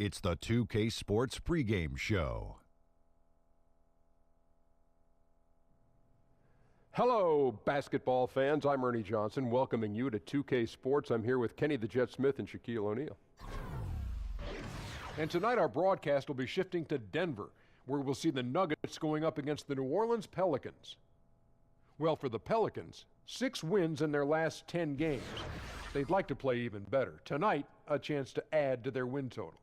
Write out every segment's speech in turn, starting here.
It's the 2K Sports pregame show. Hello, basketball fans. I'm Ernie Johnson, welcoming you to 2K Sports. I'm here with Kenny the Jet Smith and Shaquille O'Neal. And tonight our broadcast will be shifting to Denver, where we'll see the Nuggets going up against the New Orleans Pelicans. Well, for the Pelicans, 6 wins in their last 10 games. They'd like to play even better. Tonight, a chance to add to their win total.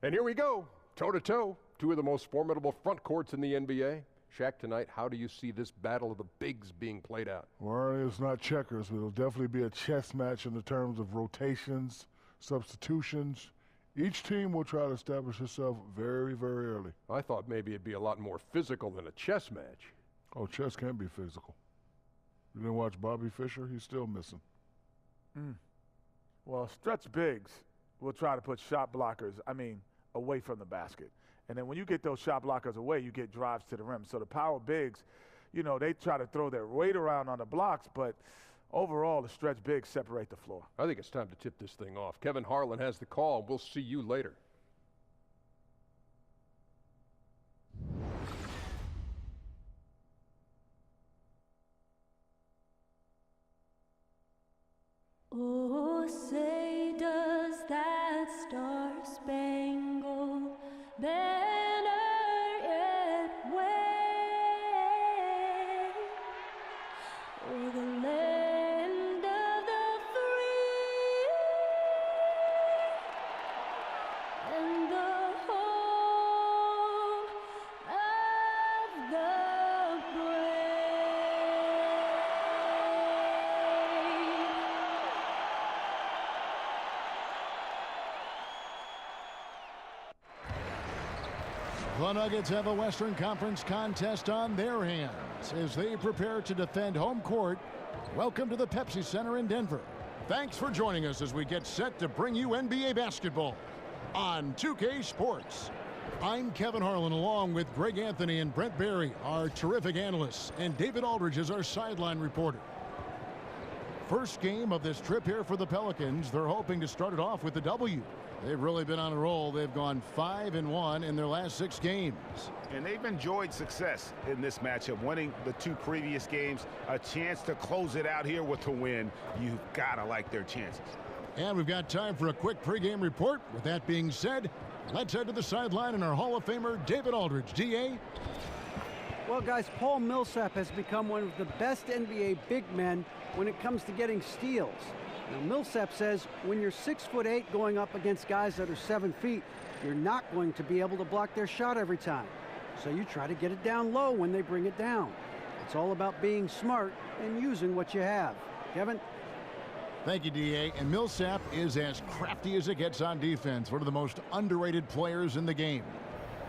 And here we go, toe-to-toe, 2 of the most formidable front courts in the NBA. Shaq, tonight, how do you see this battle of the bigs being played out? Well, it's not checkers, but it'll definitely be a chess match in the terms of rotations, substitutions. Each team will try to establish itself very, very early. I thought maybe it'd be a lot more physical than a chess match. Oh, chess can be physical. You didn't watch Bobby Fischer? He's still missing. Well, stretch bigs will try to put shot blockers, away from the basket. And then when you get those shot blockers away, you get drives to the rim. So the power bigs, they try to throw their weight around on the blocks, but overall, the stretch bigs separate the floor. I think it's time to tip this thing off. Kevin Harlan has the call, and we'll see you later. Oh, say does that star-spangled banner yet wave o'er the land of the free and the home of the The Nuggets have a Western Conference contest on their hands as they prepare to defend home court. Welcome to the Pepsi Center in Denver. Thanks for joining us as we get set to bring you NBA basketball on 2K Sports. I'm Kevin Harlan, along with Greg Anthony and Brent Barry, our terrific analysts, and David Aldridge is our sideline reporter. First game of this trip here for the Pelicans. They're hoping to start it off with a W. They've really been on a roll. They've gone 5-1 in their last 6 games. And they've enjoyed success in this matchup, winning the 2 previous games. A chance to close it out here with a win. You've got to like their chances. And we've got time for a quick pregame report. With that being said, let's head to the sideline and our Hall of Famer, David Aldridge. DA? Well, guys, Paul Millsap has become one of the best NBA big men when it comes to getting steals. Now, Millsap says when you're 6'8" going up against guys that are 7 feet, you're not going to be able to block their shot every time. So you try to get it down low when they bring it down. It's all about being smart and using what you have. Kevin? Thank you, DA. And Millsap is as crafty as it gets on defense. One of the most underrated players in the game.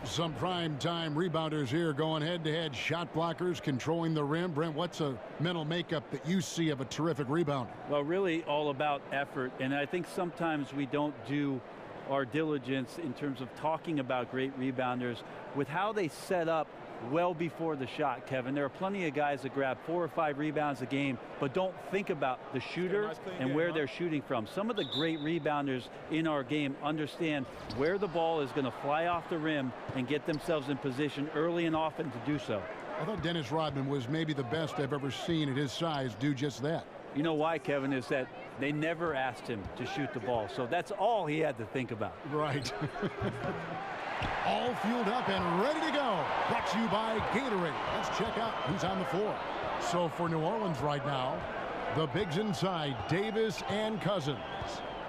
Some prime-time rebounders here going head-to-head. Shot blockers, controlling the rim. Brent, what's a mental makeup that you see of a terrific rebounder? Well, really all about effort. And I think sometimes we don't do our diligence in terms of talking about great rebounders with how they set up well before the shot, Kevin. There are plenty of guys that grab 4 or 5 rebounds a game, but don't think about the shooter and where they're shooting from. Some of the great rebounders in our game understand where the ball is going to fly off the rim and get themselves in position early and often to do so. I thought Dennis Rodman was maybe the best I've ever seen at his size do just that. You know why, Kevin, is that they never asked him to shoot the ball, so that's all he had to think about. Right. All fueled up and ready to go. Brought to you by Gatorade. Let's check out who's on the floor. So for New Orleans right now, the bigs inside, Davis and Cousins.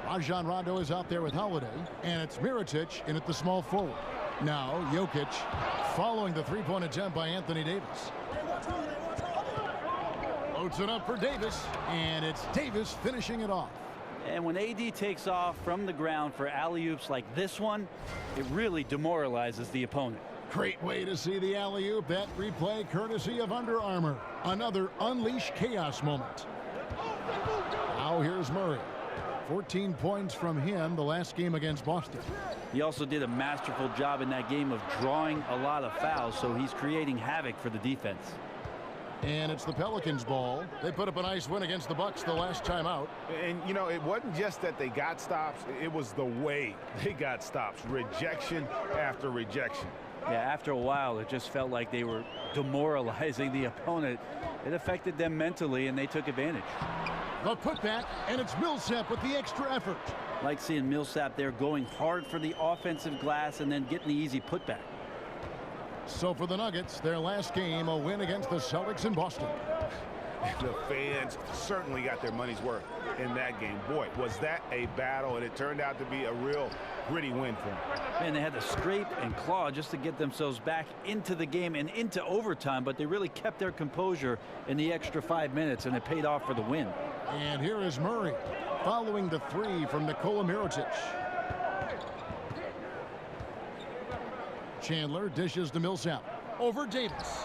Rajon Rondo is out there with Holiday, and it's Mirotic in at the small forward. Now Jokic following the three-point attempt by Anthony Davis. Loads it up for Davis, and it's Davis finishing it off. And when AD takes off from the ground for alley-oops like this one, it really demoralizes the opponent. Great way to see the alley-oop. That replay courtesy of Under Armour. Another unleash chaos moment. Now here's Murray. 14 points from him the last game against Boston. He also did a masterful job in that game of drawing a lot of fouls, so he's creating havoc for the defense. And it's the Pelicans' ball. They put up a nice win against the Bucks the last time out. And, you know, it wasn't just that they got stops. It was the way they got stops. Rejection after rejection. Yeah, after a while, it just felt like they were demoralizing the opponent. It affected them mentally, and they took advantage. The putback, and it's Millsap with the extra effort. Like seeing Millsap there going hard for the offensive glass and then getting the easy putback. So for the Nuggets, their last game, a win against the Celtics in Boston. The fans certainly got their money's worth in that game. Boy, was that a battle, and it turned out to be a real gritty win for them. Man, they had to scrape and claw just to get themselves back into the game and into overtime, but they really kept their composure in the extra 5 minutes, and it paid off for the win. And here is Murray following the three from Nikola Mirotic. Chandler dishes to Millsap. Over Davis.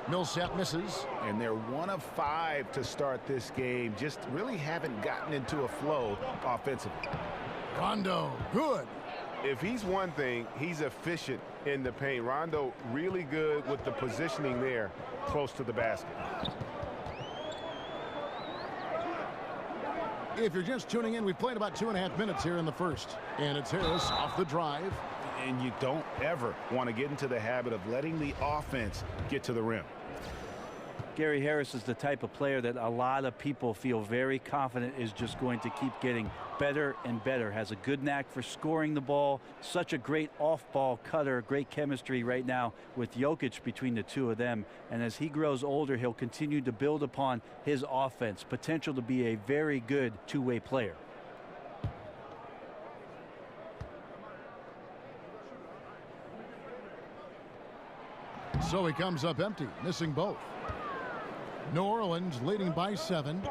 Millsap misses. And they're 1 of 5 to start this game. Just really haven't gotten into a flow offensively. Rondo, good. If he's one thing, he's efficient in the paint. Rondo really good with the positioning there close to the basket. If you're just tuning in, we've played about 2.5 minutes here in the first. And it's Harris off the drive. And you don't ever want to get into the habit of letting the offense get to the rim. Gary Harris is the type of player that a lot of people feel very confident is just going to keep getting better and better. Has a good knack for scoring the ball. Such a great off-ball cutter. Great chemistry right now with Jokic between the two of them. And as he grows older, he'll continue to build upon his offense. Potential to be a very good two-way player. So he comes up empty, missing both. New Orleans leading by 7.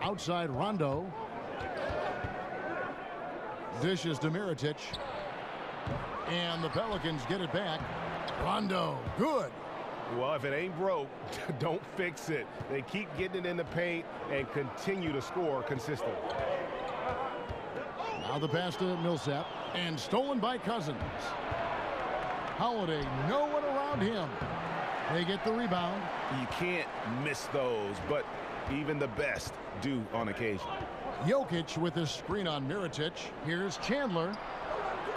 Outside Rondo. Dishes to Mirotic. And the Pelicans get it back. Rondo, good. Well, if it ain't broke, don't fix it. They keep getting it in the paint and continue to score consistently. Now the pass to Millsap. And stolen by Cousins. Holiday, no one around him. They get the rebound. You can't miss those, but even the best do on occasion. Jokic with a screen on Mirotic. Here's Chandler.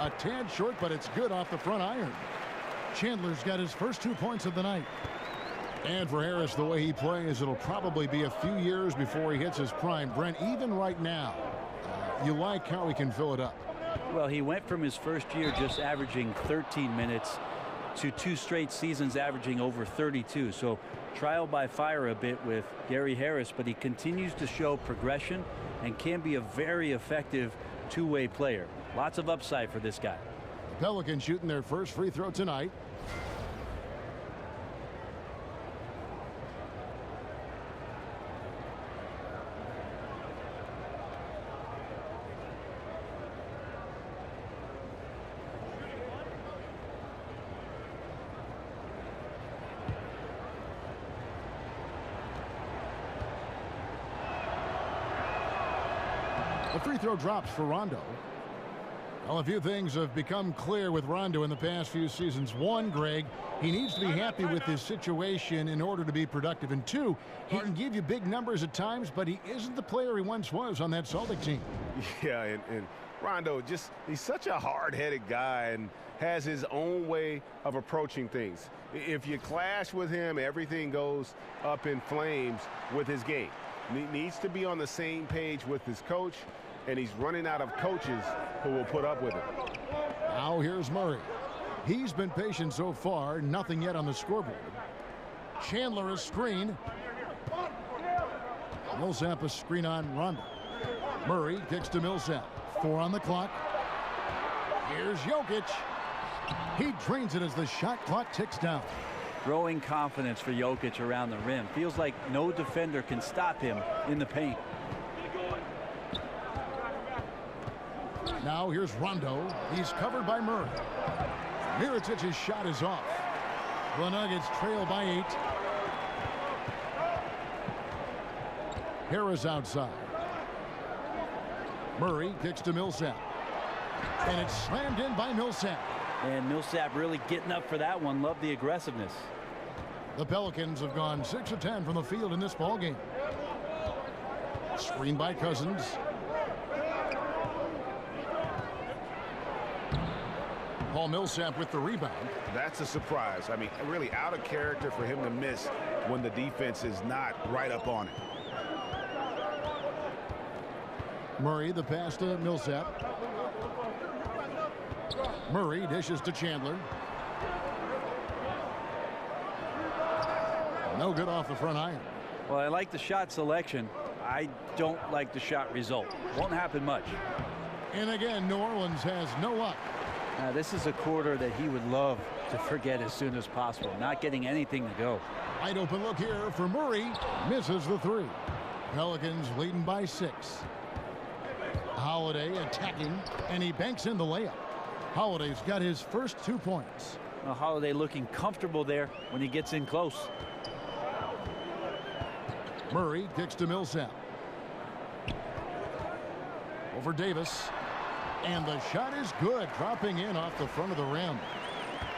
A tad short, but it's good off the front iron. Chandler's got his first 2 points of the night. And for Harris, the way he plays, it'll probably be a few years before he hits his prime. Brent, even right now, you like how he can fill it up. Well, he went from his first year just averaging 13 minutes to 2 straight seasons averaging over 32. So trial by fire a bit with Gary Harris, but he continues to show progression and can be a very effective two-way player. Lots of upside for this guy. Pelicans shooting their first free throw tonight. The free throw drops for Rondo. Well, a few things have become clear with Rondo in the past few seasons. 1, Greg, he needs to be happy with his situation in order to be productive. And 2, he can give you big numbers at times, but he isn't the player he once was on that Celtic team. Yeah, and Rondo, he's such a hard-headed guy and has his own way of approaching things. If you clash with him, everything goes up in flames with his game. He needs to be on the same page with his coach, and he's running out of coaches who will put up with it. Now here's Murray. He's been patient so far, nothing yet on the scoreboard. Chandler a screen. Millsap a screen on Rondo. Murray kicks to Millsap. 4 on the clock. Here's Jokic. He drains it as the shot clock ticks down. Growing confidence for Jokic around the rim. Feels like no defender can stop him in the paint. Now here's Rondo. He's covered by Murray. Mirotic's shot is off. The Nuggets trail by 8. Harris outside. Murray kicks to Millsap. And it's slammed in by Millsap. And Millsap really getting up for that one. Love the aggressiveness. The Pelicans have gone 6 of 10 from the field in this ball game. Screen by Cousins. Paul Millsap with the rebound. That's a surprise. I mean, really out of character for him to miss when the defense is not right up on it. Murray, the pass to Millsap. Murray dishes to Chandler. No good off the front iron. Well, I like the shot selection. I don't like the shot result. Won't happen much. And again, New Orleans has no luck. This is a quarter that he would love to forget as soon as possible. Not getting anything to go. Wide open look here for Murray. Misses the three. Pelicans leading by 6. Holiday attacking, and he banks in the layup. Holiday's got his first 2 points. Well, Holiday looking comfortable there when he gets in close. Murray kicks to Millsap. Over Davis. And the shot is good, dropping in off the front of the rim.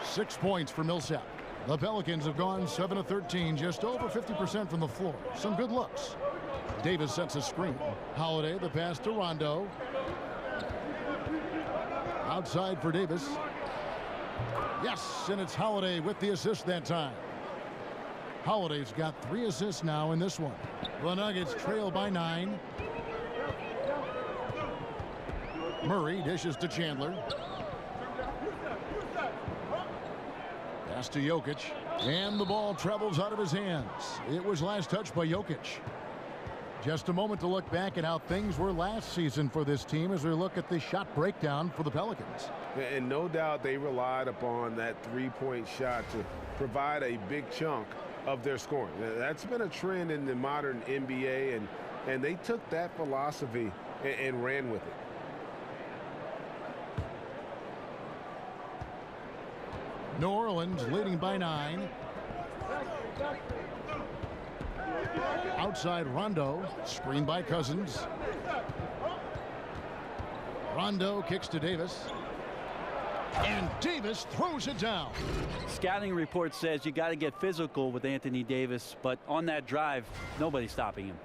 6 points for Millsap. The Pelicans have gone 7 of 13, just over 50% from the floor. Some good looks. Davis sets a screen. Holiday, the pass to Rondo. Outside for Davis. Yes, and it's Holiday with the assist that time. Holiday's got 3 assists now in this one. The Nuggets trail by 9. Murray dishes to Chandler. Pass to Jokic. And the ball travels out of his hands. It was last touched by Jokic. Just a moment to look back at how things were last season for this team as we look at the shot breakdown for the Pelicans. And no doubt they relied upon that three-point shot to provide a big chunk of their scoring. That's been a trend in the modern NBA, and they took that philosophy and ran with it. New Orleans leading by 9. Outside Rondo, screen by Cousins. Rondo kicks to Davis. And Davis throws it down. Scouting report says you got to get physical with Anthony Davis, but on that drive, nobody's stopping him.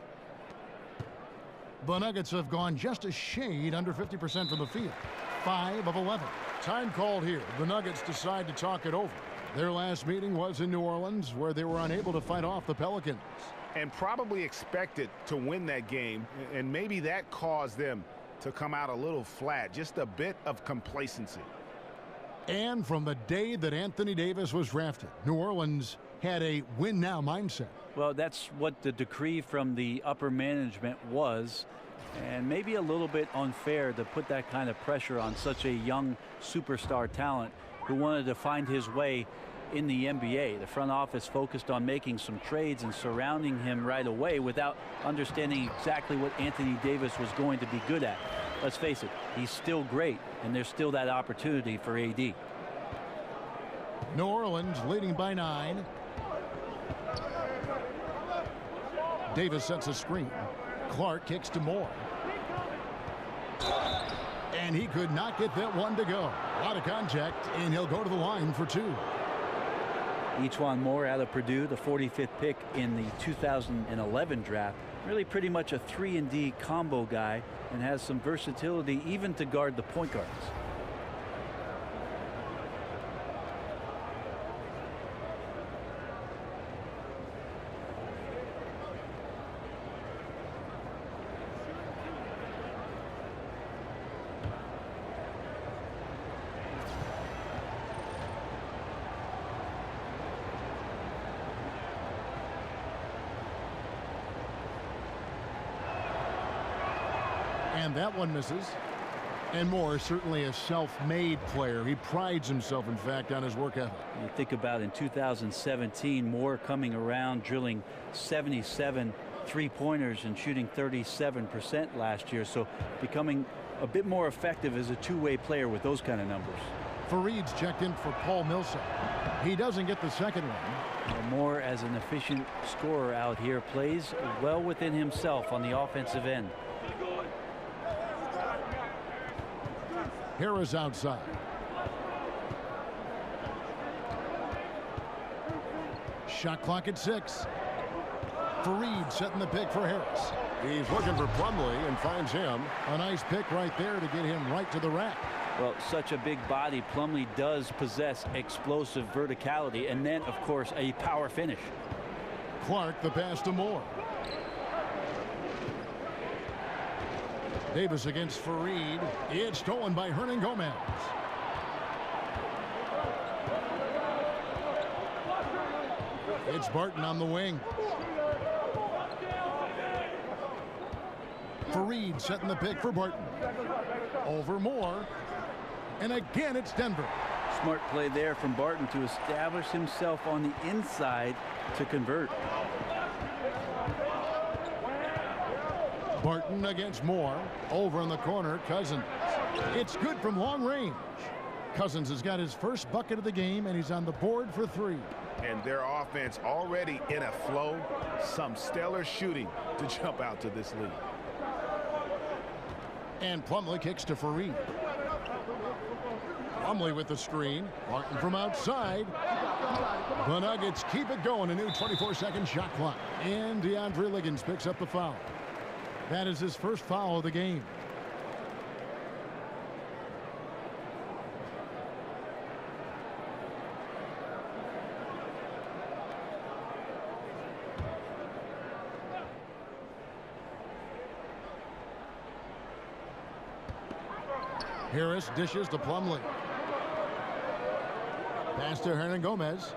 The Nuggets have gone just a shade under 50% from the field. 5 of 11. Time called here. The Nuggets decide to talk it over. Their last meeting was in New Orleans, where they were unable to fight off the Pelicans. And probably expected to win that game, and maybe that caused them to come out a little flat, just a bit of complacency. And from the day that Anthony Davis was drafted, New Orleans had a win-now mindset. Well, that's what the decree from the upper management was, and maybe a little bit unfair to put that kind of pressure on such a young superstar talent who wanted to find his way in the NBA. The front office focused on making some trades and surrounding him right away without understanding exactly what Anthony Davis was going to be good at. Let's face it, he's still great, and there's still that opportunity for AD. New Orleans leading by 9. Davis sets a screen. Clark kicks to Moore. And he could not get that one to go. A lot of contact, and he'll go to the line for 2. Ejuan Moore out of Purdue, the 45th pick in the 2011 draft. Really pretty much a 3-and-D combo guy, and has some versatility even to guard the point guards. And that one misses. And Moore, certainly a self-made player. He prides himself, in fact, on his work ethic. You think about in 2017, Moore coming around, drilling 77 three-pointers and shooting 37% last year. So becoming a bit more effective as a two-way player with those kind of numbers. Fareed's checked in for Paul Millsap. He doesn't get the second one. Moore, as an efficient scorer out here, plays well within himself on the offensive end. Harris outside. Shot clock at 6. Fareed setting the pick for Harris. He's looking for Plumlee and finds him. A nice pick right there to get him right to the rack. Well, such a big body, Plumlee does possess explosive verticality and then, of course, a power finish. Clark the pass to Moore. Davis against Fareed. It's stolen by Hernan Gomez. It's Barton on the wing. Fareed setting the pick for Barton. Over Moore. And again, it's Denver. Smart play there from Barton to establish himself on the inside to convert. Barton against Moore. Over in the corner, Cousins. It's good from long range. Cousins has got his first bucket of the game, and he's on the board for 3. And their offense already in a flow. Some stellar shooting to jump out to this lead. And Plumlee kicks to Fareed. Plumlee with the screen. Barton from outside. The Nuggets keep it going. A new 24-second shot clock. And DeAndre Liggins picks up the foul. That is his first foul of the game. Harris dishes to Plumlee. Pass to Hernan Gomez.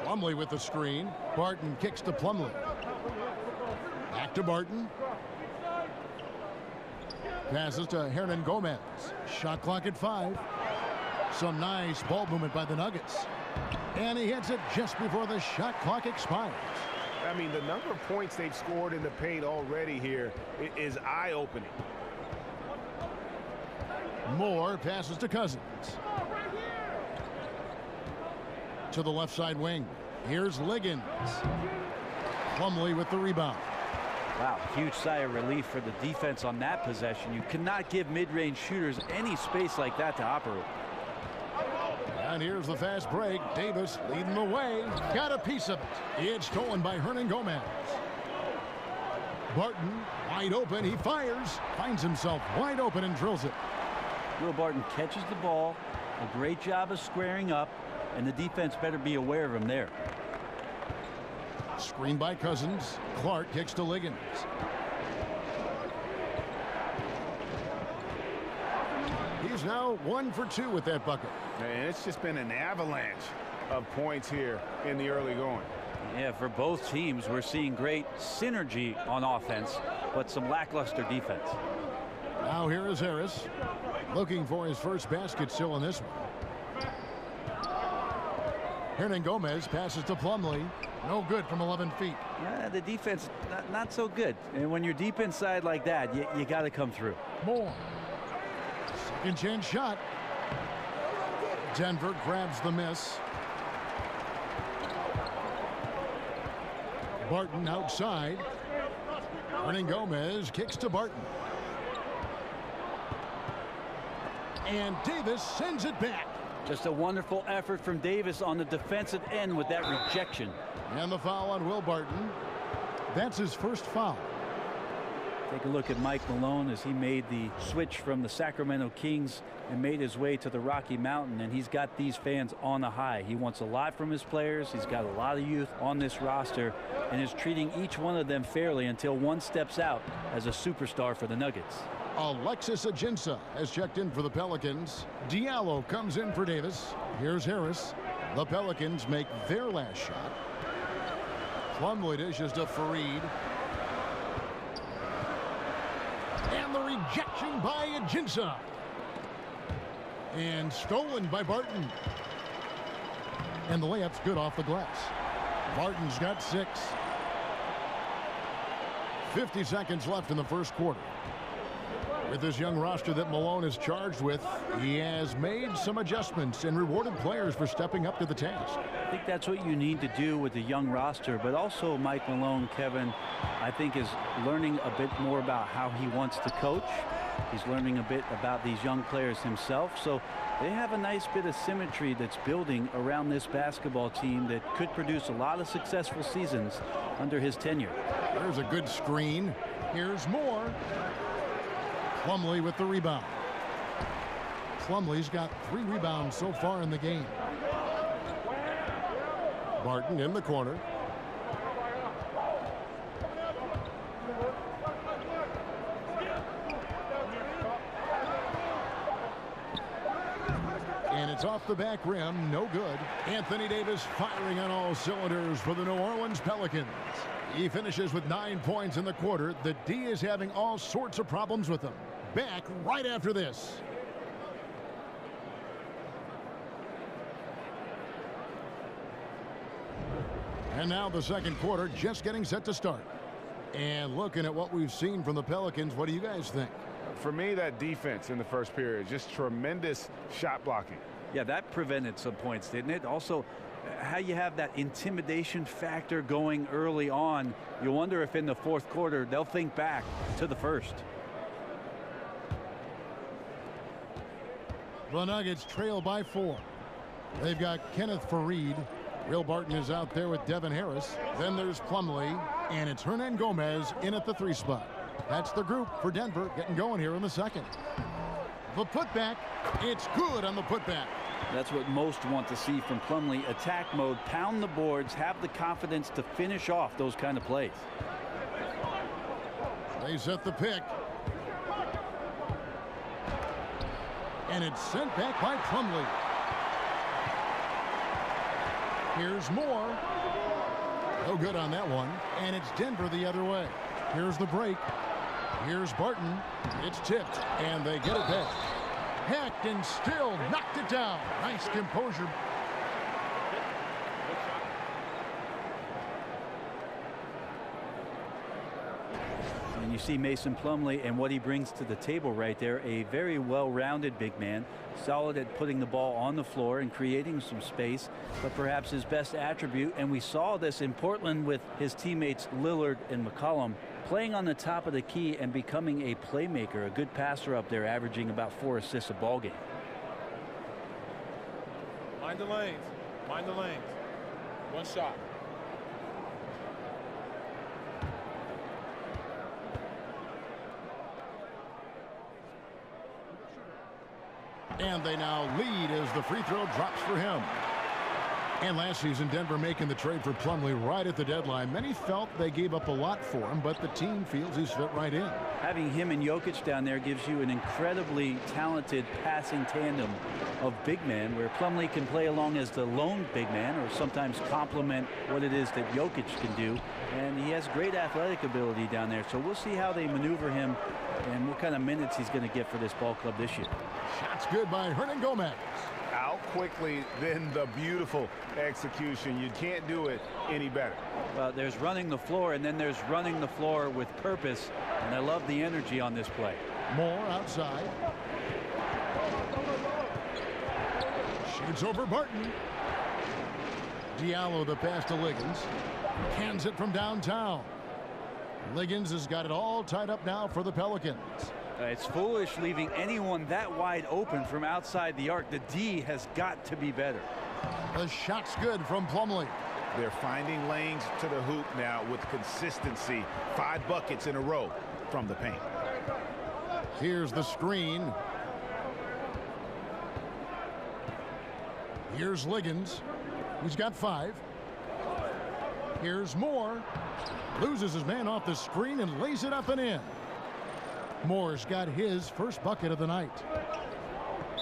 Plumlee with the screen. Barton kicks to Plumlee. Back to Barton. Passes to Hernan Gomez. Shot clock at 5. Some nice ball movement by the Nuggets. And he hits it just before the shot clock expires. I mean, the number of points they've scored in the paint already here is eye-opening. Moore passes to Cousins. To the left side wing. Here's Liggins. Plumlee with the rebound. Wow, huge sigh of relief for the defense on that possession. You cannot give mid-range shooters any space like that to operate. And here's the fast break. Davis leading the way. Got a piece of it. It's stolen by Hernan Gomez. Barton wide open. He fires. Finds himself wide open and drills it. Will Barton catches the ball. A great job of squaring up. And the defense better be aware of him there. Screen by Cousins. Clark kicks to Liggins. He's now 1 for 2 with that bucket. And it's just been an avalanche of points here in the early going. Yeah, for both teams, we're seeing great synergy on offense, but some lackluster defense. Now here is Harris. Looking for his first basket still in this one. Hernan Gomez passes to Plumlee. No good from 11 feet. The defense, not so good. And when you're deep inside like that, you got to come through. Moore. Second chance shot. Denver grabs the miss. Barton outside. Hernan Gomez kicks to Barton. And Davis sends it back. Just a wonderful effort from Davis on the defensive end with that rejection. And the foul on Will Barton. That's his first foul. Take a look at Mike Malone as he made the switch from the Sacramento Kings and made his way to the Rocky Mountain, and he's got these fans on a high. He wants a lot from his players. He's got a lot of youth on this roster and is treating each one of them fairly until one steps out as a superstar for the Nuggets. Alexis Ajinça has checked in for the Pelicans. Diallo comes in for Davis. Here's Harris. The Pelicans make their last shot. Plumlee dishes to Fareed. And the rejection by Ajinça. And stolen by Barton. And the layup's good off the glass. Barton's got 6. 50 seconds left in the first quarter. With this young roster that Malone is charged with, he has made some adjustments and rewarded players for stepping up to the task. I think that's what you need to do with the young roster, but also Mike Malone, Kevin, I think is learning a bit more about how he wants to coach He's learning a bit about these young players himself, so they have a nice bit of symmetry that's building around this basketball team that could produce a lot of successful seasons under his tenure. There's a good screen. Here's more. Plumlee with the rebound. Plumlee's got 3 rebounds so far in the game. Barton in the corner. And it's off the back rim, no good. Anthony Davis firing on all cylinders for the New Orleans Pelicans. He finishes with 9 points in the quarter. The D is having all sorts of problems with him. Back right after this. And now the second quarter just getting set to start. And looking at what we've seen from the Pelicans, what do you guys think? For me, that defense in the first period, just tremendous shot blocking. Yeah, that prevented some points, didn't it? Also, how you have that intimidation factor going early on. You wonder if in the fourth quarter they'll think back to the first. The Nuggets trail by 4. They've got Kenneth Faried. Will Barton is out there with Devin Harris. Then there's Plumlee, and it's Hernan Gomez in at the 3 spot. That's the group for Denver getting going here in the second. The putback, it's good on the putback. That's what most want to see from Plumlee. Attack mode, pound the boards, have the confidence to finish off those kind of plays. They set the pick. And it's sent back by Plumlee. Here's more. No good on that one. And it's Denver the other way. Here's the break. Here's Barton. It's tipped, and they get it back. Hacked and still knocked it down. Nice composure. And you see Mason Plumlee and what he brings to the table right there. A very well-rounded big man. Solid at putting the ball on the floor and creating some space. But perhaps his best attribute, and we saw this in Portland with his teammates Lillard and McCollum, playing on the top of the key and becoming a playmaker, a good passer up there, averaging about 4 assists a ball game. Mind the lanes. Mind the lanes. One shot. And they now lead as the free throw drops for him. And last season, Denver making the trade for Plumlee right at the deadline. Many felt they gave up a lot for him, but the team feels he's fit right in. Having him and Jokic down there gives you an incredibly talented passing tandem of big men, where Plumlee can play along as the lone big man or sometimes complement what it is that Jokic can do. And he has great athletic ability down there. So we'll see how they maneuver him and what kind of minutes he's going to get for this ball club this year. Shots good by Hernan Gomez. Out quickly, then the beautiful execution. You can't do it any better. Well, there's running the floor, and then there's running the floor with purpose, and I love the energy on this play. Moore outside. Shoots over Barton. Diallo the pass to Liggins. Cans it from downtown. Liggins has got it all tied up now for the Pelicans. It's foolish leaving anyone that wide open from outside the arc. The D has got to be better. The shot's good from Plumlee. They're finding lanes to the hoop now with consistency. 5 buckets in a row from the paint. Here's the screen. Here's Liggins. He's got 5. Here's Moore. Loses his man off the screen and lays it up and in. Moore's got his first bucket of the night.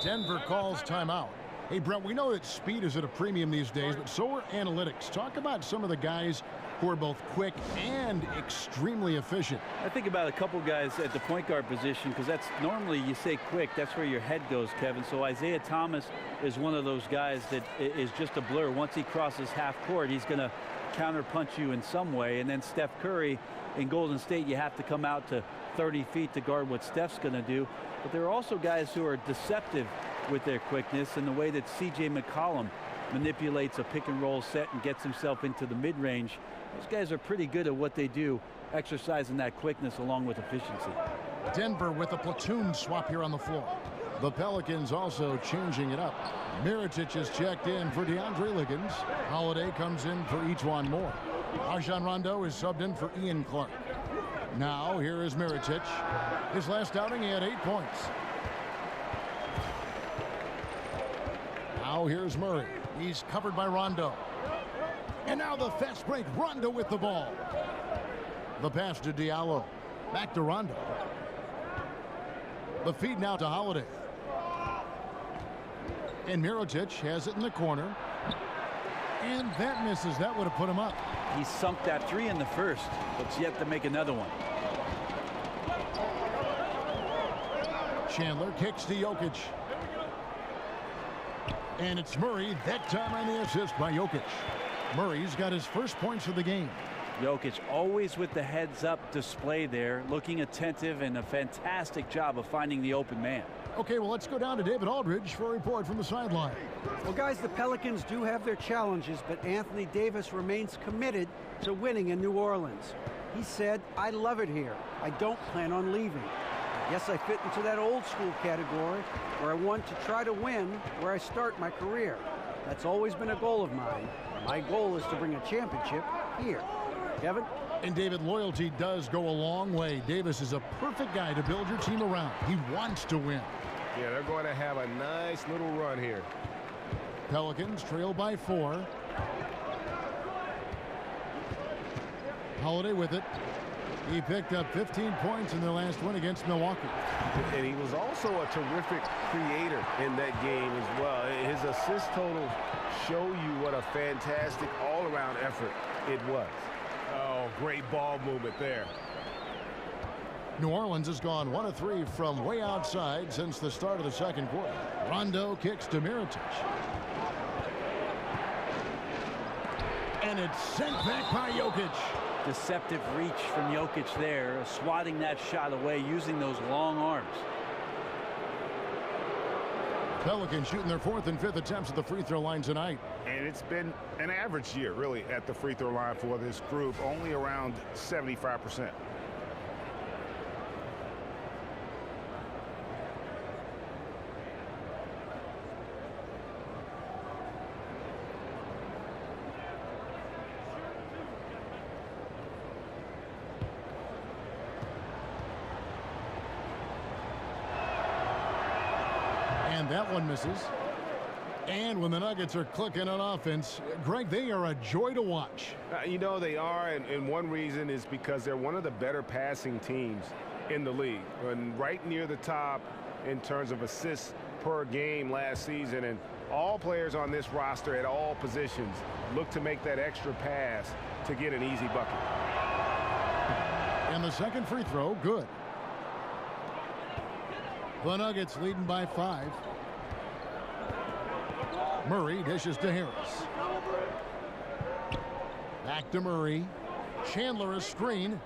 Denver calls timeout. Hey, Brent, we know that speed is at a premium these days, but so are analytics. Talk about some of the guys who are both quick and extremely efficient. I think about a couple guys at the point guard position, because that's normally, you say quick, that's where your head goes, Kevin. So Isaiah Thomas is one of those guys that is just a blur. Once he crosses half court, he's going to counterpunch you in some way. And then Steph Curry in Golden State, you have to come out to 30 feet to guard what Steph's going to do. But there are also guys who are deceptive with their quickness, and the way that C.J. McCollum manipulates a pick and roll set and gets himself into the mid-range. Those guys are pretty good at what they do, exercising that quickness along with efficiency. Denver with a platoon swap here on the floor. The Pelicans also changing it up. Mirotic is checked in for DeAndre Liggins. Holiday comes in for Etuan Moore. Rajon Rondo is subbed in for Ian Clark. Now here is Mirotic. His last outing he had 8 points. Now here's Murray. He's covered by Rondo. And now the fast break. Rondo with the ball. The pass to Diallo. Back to Rondo. The feed now to Holiday. And Mirotic has it in the corner. And that misses. That would have put him up. He sunk that 3 in the first, but's yet to make another one. Chandler kicks to Jokic. And it's Murray, that time on the assist by Jokic. Murray's got his first points of the game. Jokic always with the heads-up display there, looking attentive and a fantastic job of finding the open man. Okay, well, let's go down to David Aldridge for a report from the sideline. Well, guys, the Pelicans do have their challenges, but Anthony Davis remains committed to winning in New Orleans. He said, "I love it here. I don't plan on leaving. Yes, I fit into that old school category where I want to try to win where I start my career. That's always been a goal of mine. My goal is to bring a championship here." Kevin? And David, loyalty does go a long way. Davis is a perfect guy to build your team around. He wants to win. Yeah, they're going to have a nice little run here. Pelicans trail by 4. Holiday with it. He picked up 15 points in their last win against Milwaukee. And he was also a terrific creator in that game as well. His assist totals show you what a fantastic all-around effort it was. Oh, great ball movement there. New Orleans has gone 1 of 3 from way outside since the start of the second quarter. Rondo kicks to Mirotic. And it's sent back by Jokic. Deceptive reach from Jokic there, swatting that shot away using those long arms. Pelicans shooting their 4th and 5th attempts at the free throw line tonight. And it's been an average year, really, at the free throw line for this group, only around 75%. And that one misses. And when the Nuggets are clicking on offense, Greg, they are a joy to watch. You know, they are, and one reason is because they're one of the better passing teams in the league. And right near the top in terms of assists per game last season. And all players on this roster at all positions look to make that extra pass to get an easy bucket. And the second free throw, good. The Nuggets leading by 5. Murray dishes to Harris. Back to Murray. Chandler a screen.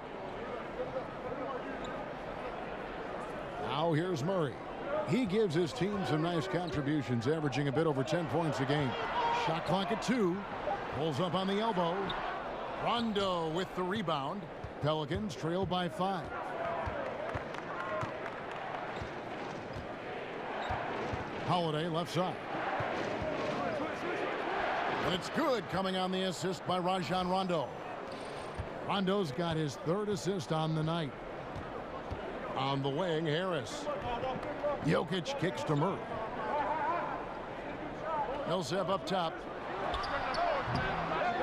Now here's Murray. He gives his team some nice contributions, averaging a bit over 10 points a game. Shot clock at 2. Pulls up on the elbow. Rondo with the rebound. Pelicans trail by 5. Holiday left side. And it's good, coming on the assist by Rajon Rondo. Rondo's got his 3rd assist on the night. On the wing, Harris. Jokic kicks to Murray. Millsap up top.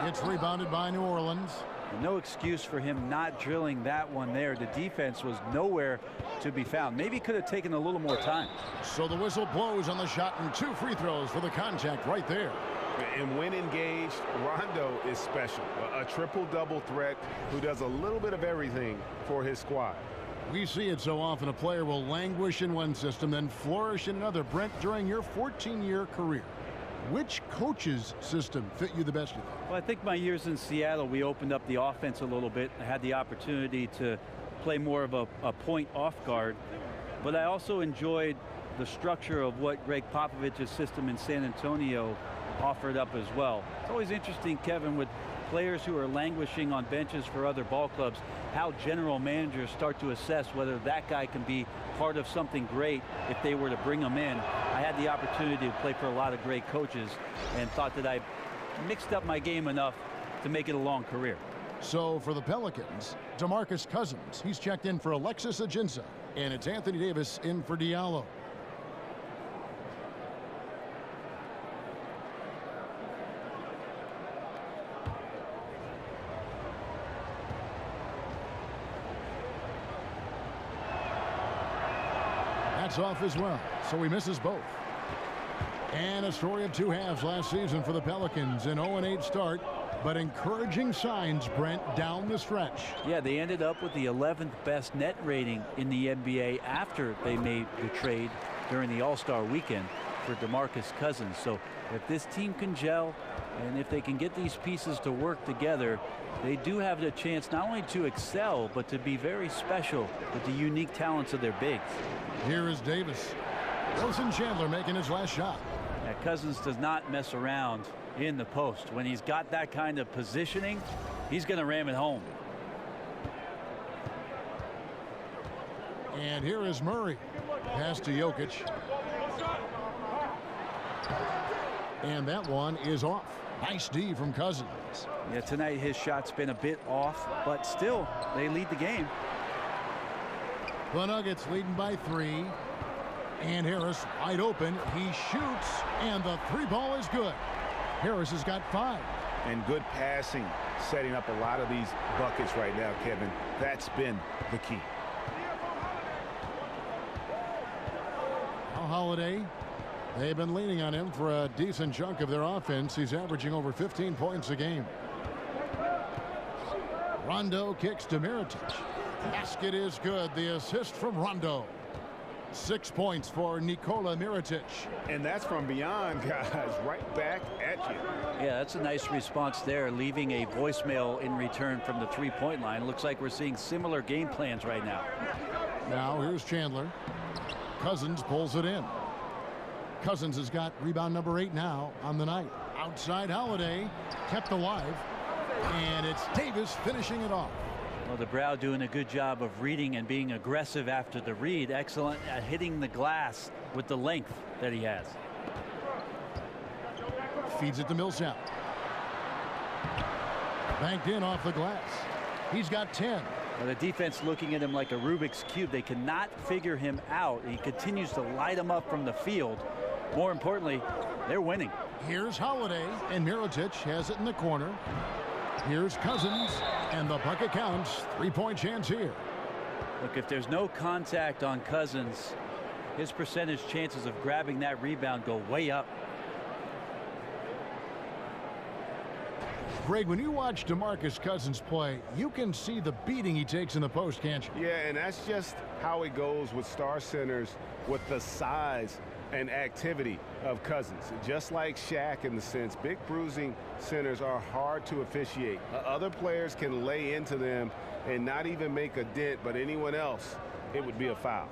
It's rebounded by New Orleans. No excuse for him not drilling that one there. The defense was nowhere to be found. Maybe could have taken a little more time. So the whistle blows on the shot, and 2 free throws for the contact right there. And when engaged, Rondo is special. A triple-double threat who does a little bit of everything for his squad. We see it so often. A player will languish in one system, then flourish in another. Brent, during your 14-year career, which coach's system fit you the best, you think? Well, I think my years in Seattle, we opened up the offense a little bit. I had the opportunity to play more of a point off guard. But I also enjoyed the structure of what Greg Popovich's system in San Antonio offered up as well. It's always interesting, Kevin, with players who are languishing on benches for other ball clubs, how general managers start to assess whether that guy can be part of something great if they were to bring him in. I had the opportunity to play for a lot of great coaches and thought that I mixed up my game enough to make it a long career. So for the Pelicans, DeMarcus Cousins, he's checked in for Alexis Ajinça, and it's Anthony Davis in for Diallo. That's off as well, so he misses both. And a story of two halves last season for the Pelicans, an 0-8 start, but encouraging signs, Brent, down the stretch. Yeah, they ended up with the 11th best net rating in the NBA after they made the trade during the All-Star weekend for DeMarcus Cousins. So if this team can gel and if they can get these pieces to work together, they do have the chance not only to excel, but to be very special with the unique talents of their bigs. Here is Davis. Wilson Chandler making his last shot. Yeah, Cousins does not mess around in the post. When he's got that kind of positioning, he's going to ram it home. And here is Murray. Pass to Jokic. And that one is off. Nice D from Cousins. Yeah, tonight his shot's been a bit off, but still, they lead the game. The Nuggets leading by 3. And Harris wide open. He shoots, and the three ball is good. Harris has got 5. And good passing, setting up a lot of these buckets right now, Kevin. That's been the key. Now Holiday, they've been leaning on him for a decent chunk of their offense. He's averaging over 15 points a game. Rondo kicks to Mirotic. Basket is good. The assist from Rondo. 6 points for Nikola Mirotic. And that's from beyond, guys, right back at you. Yeah, that's a nice response there, leaving a voicemail in return from the three-point line. Looks like we're seeing similar game plans right now. Now here's Chandler. Cousins pulls it in. Cousins has got rebound number 8 now on the night. Outside Holiday, kept alive. And it's Davis finishing it off. Well, the Brow doing a good job of reading and being aggressive after the read. Excellent at hitting the glass with the length that he has. Feeds it to Millsap. Banked in off the glass. He's got 10. Well, the defense looking at him like a Rubik's Cube. They cannot figure him out. He continues to light him up from the field. More importantly, they're winning. Here's Holiday, and Mirotic has it in the corner. Here's Cousins, and the bucket counts. 3-point chance here. Look, if there's no contact on Cousins, his percentage chances of grabbing that rebound go way up. Greg, when you watch DeMarcus Cousins play, you can see the beating he takes in the post, can't you? Yeah, and that's just how it goes with star centers, with the size and activity of Cousins. Just like Shaq in the sense, big bruising centers are hard to officiate. Other players can lay into them and not even make a dent, but anyone else, it would be a foul.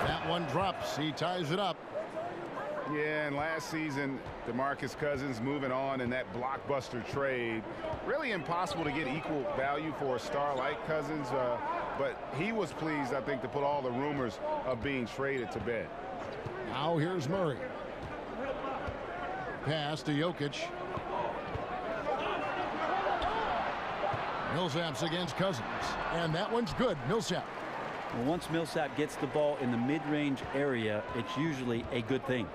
That one drops. He ties it up. Yeah, and last season, DeMarcus Cousins moving on in that blockbuster trade. Really impossible to get equal value for a star like Cousins, but he was pleased, I think, to put all the rumors of being traded to bed. Now here's Murray. Pass to Jokic. Millsap's against Cousins, and that one's good. Millsap. Well, once Millsap gets the ball in the mid-range area, it's usually a good thing.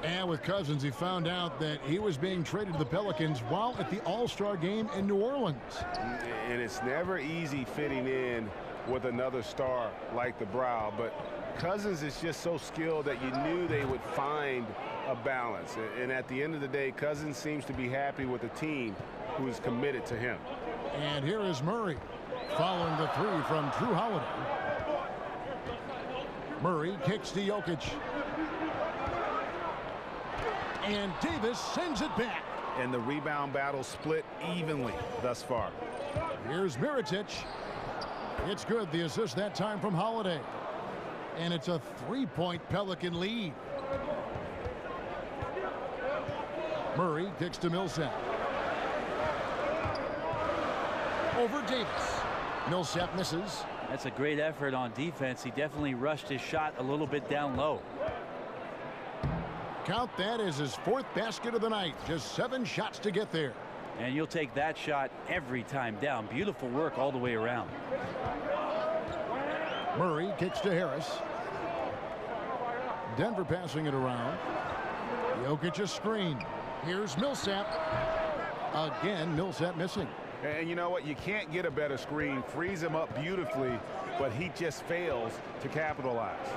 And with Cousins, he found out that he was being traded to the Pelicans while at the All-Star game in New Orleans. And it's never easy fitting in with another star like the Brow, but Cousins is just so skilled that you knew they would find a balance. And at the end of the day, Cousins seems to be happy with a team who is committed to him. And here is Murray following the three from Drew Holiday. Murray kicks to Jokic. And Davis sends it back. And the rebound battle split evenly thus far. Here's Mirotic. It's good. The assist that time from Holiday. And it's a 3-point Pelican lead. Murray kicks to Millsap. Over Davis. Millsap misses. That's a great effort on defense. He definitely rushed his shot a little bit down low. Count that as his 4th basket of the night. Just 7 shots to get there. And you'll take that shot every time down. Beautiful work all the way around. Murray kicks to Harris. Denver passing it around. Jokic a screen. Here's Millsap. Again, Millsap missing. And you know what? You can't get a better screen. Frees him up beautifully, but he just fails to capitalize.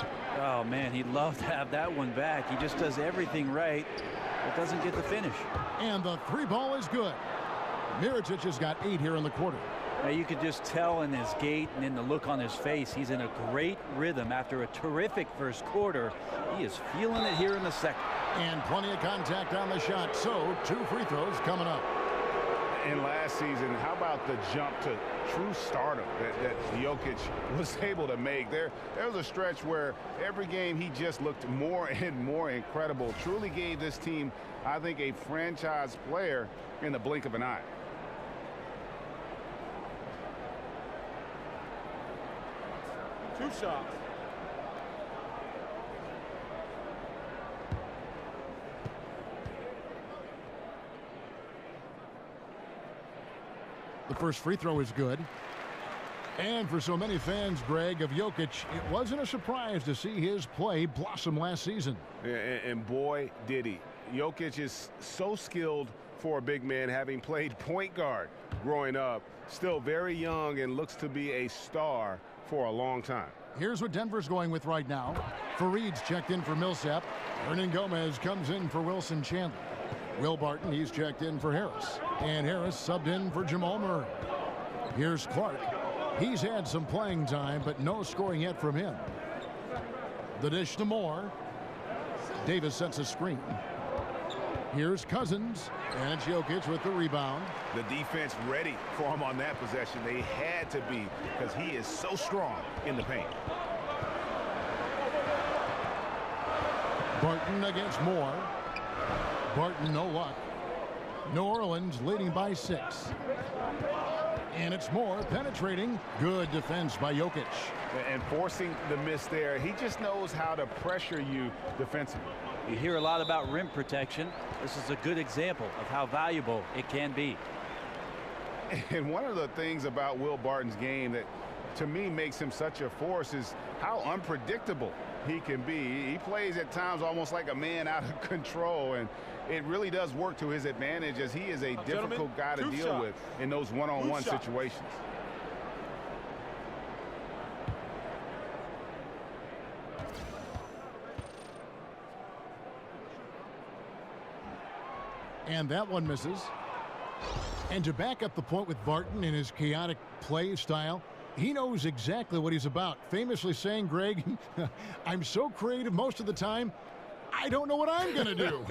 Oh, man, he'd love to have that one back. He just does everything right, but doesn't get the finish. And the 3 ball is good. Mirotic has got 8 here in the quarter. Now, you could just tell in his gait and in the look on his face, he's in a great rhythm after a terrific first quarter. He is feeling it here in the second. And plenty of contact on the shot, so 2 free throws coming up. And last season, how about the jump to true stardom that Jokic was able to make? There was a stretch where every game he just looked more and more incredible. Truly gave this team, I think, a franchise player in the blink of an eye. Two shots. The first free throw is good. And for so many fans, Greg, of Jokic, it wasn't a surprise to see his play blossom last season. And boy, did he. Jokic is so skilled for a big man, having played point guard growing up. Still very young and looks to be a star for a long time. Here's what Denver's going with right now. Fareed's checked in for Millsap. Hernan Gomez comes in for Wilson Chandler. Will Barton, he's checked in for Harris. And Harris subbed in for Jamal Murray. Here's Clark. He's had some playing time, but no scoring yet from him. The dish to Moore. Davis sets a screen. Here's Cousins. And it's Jokic with the rebound. The defense ready for him on that possession. They had to be, because he is so strong in the paint. Barton against Moore. Barton, no luck. New Orleans leading by 6. And it's Moore penetrating. Good defense by Jokic. And forcing the miss there. He just knows how to pressure you defensively. You hear a lot about rim protection. This is a good example of how valuable it can be. And one of the things about Will Barton's game that to me makes him such a force is how unpredictable he can be. He plays at times almost like a man out of control, and it really does work to his advantage, as he is a difficult guy to deal with in those one-on-one situations. And that one misses. And to back up the point with Barton in his chaotic play style, he knows exactly what he's about. Famously saying, Greg, I'm so creative most of the time, I don't know what I'm going to do.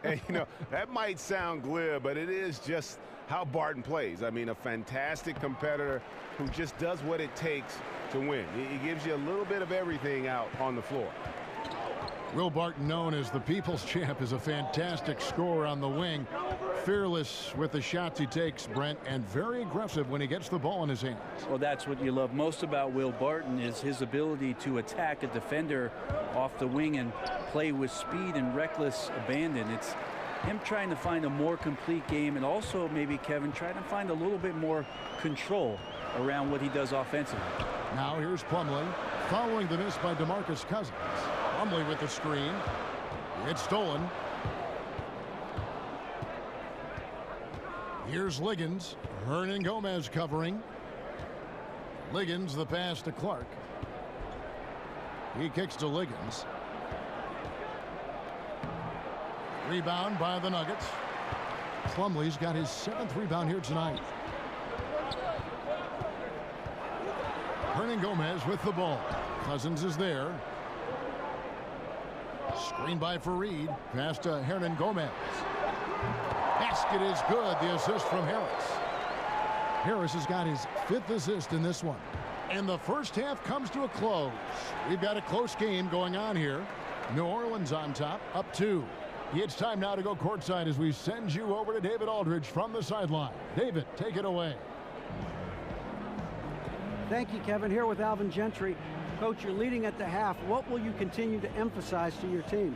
And, you know, that might sound glib, but it is just how Barton plays. I mean, a fantastic competitor who just does what it takes to win. He gives you a little bit of everything out on the floor. Will Barton, known as the People's Champ, is a fantastic scorer on the wing. Fearless with the shots he takes, Brent, and very aggressive when he gets the ball in his hands. Well, that's what you love most about Will Barton, is his ability to attack a defender off the wing and play with speed and reckless abandon. It's him trying to find a more complete game, and also maybe, Kevin, trying to find a little bit more control around what he does offensively. Now here's Plumlee, following the miss by DeMarcus Cousins. Plumlee with the screen. It's stolen. Here's Liggins. Hernan Gomez covering. Liggins, the pass to Clark. He kicks to Liggins. Rebound by the Nuggets. Plumlee's got his 7th rebound here tonight. Hernan Gomez with the ball. Cousins is there. Screen by Fareed. Pass to Hernan Gomez. Basket is good. The assist from Harris. Harris has got his 5th assist in this one. And the first half comes to a close. We've got a close game going on here. New Orleans on top, up 2. It's time now to go courtside as we send you over to David Aldridge from the sideline. David, take it away. Thank you, Kevin. Here with Alvin Gentry. Coach, you're leading at the half. What will you continue to emphasize to your team?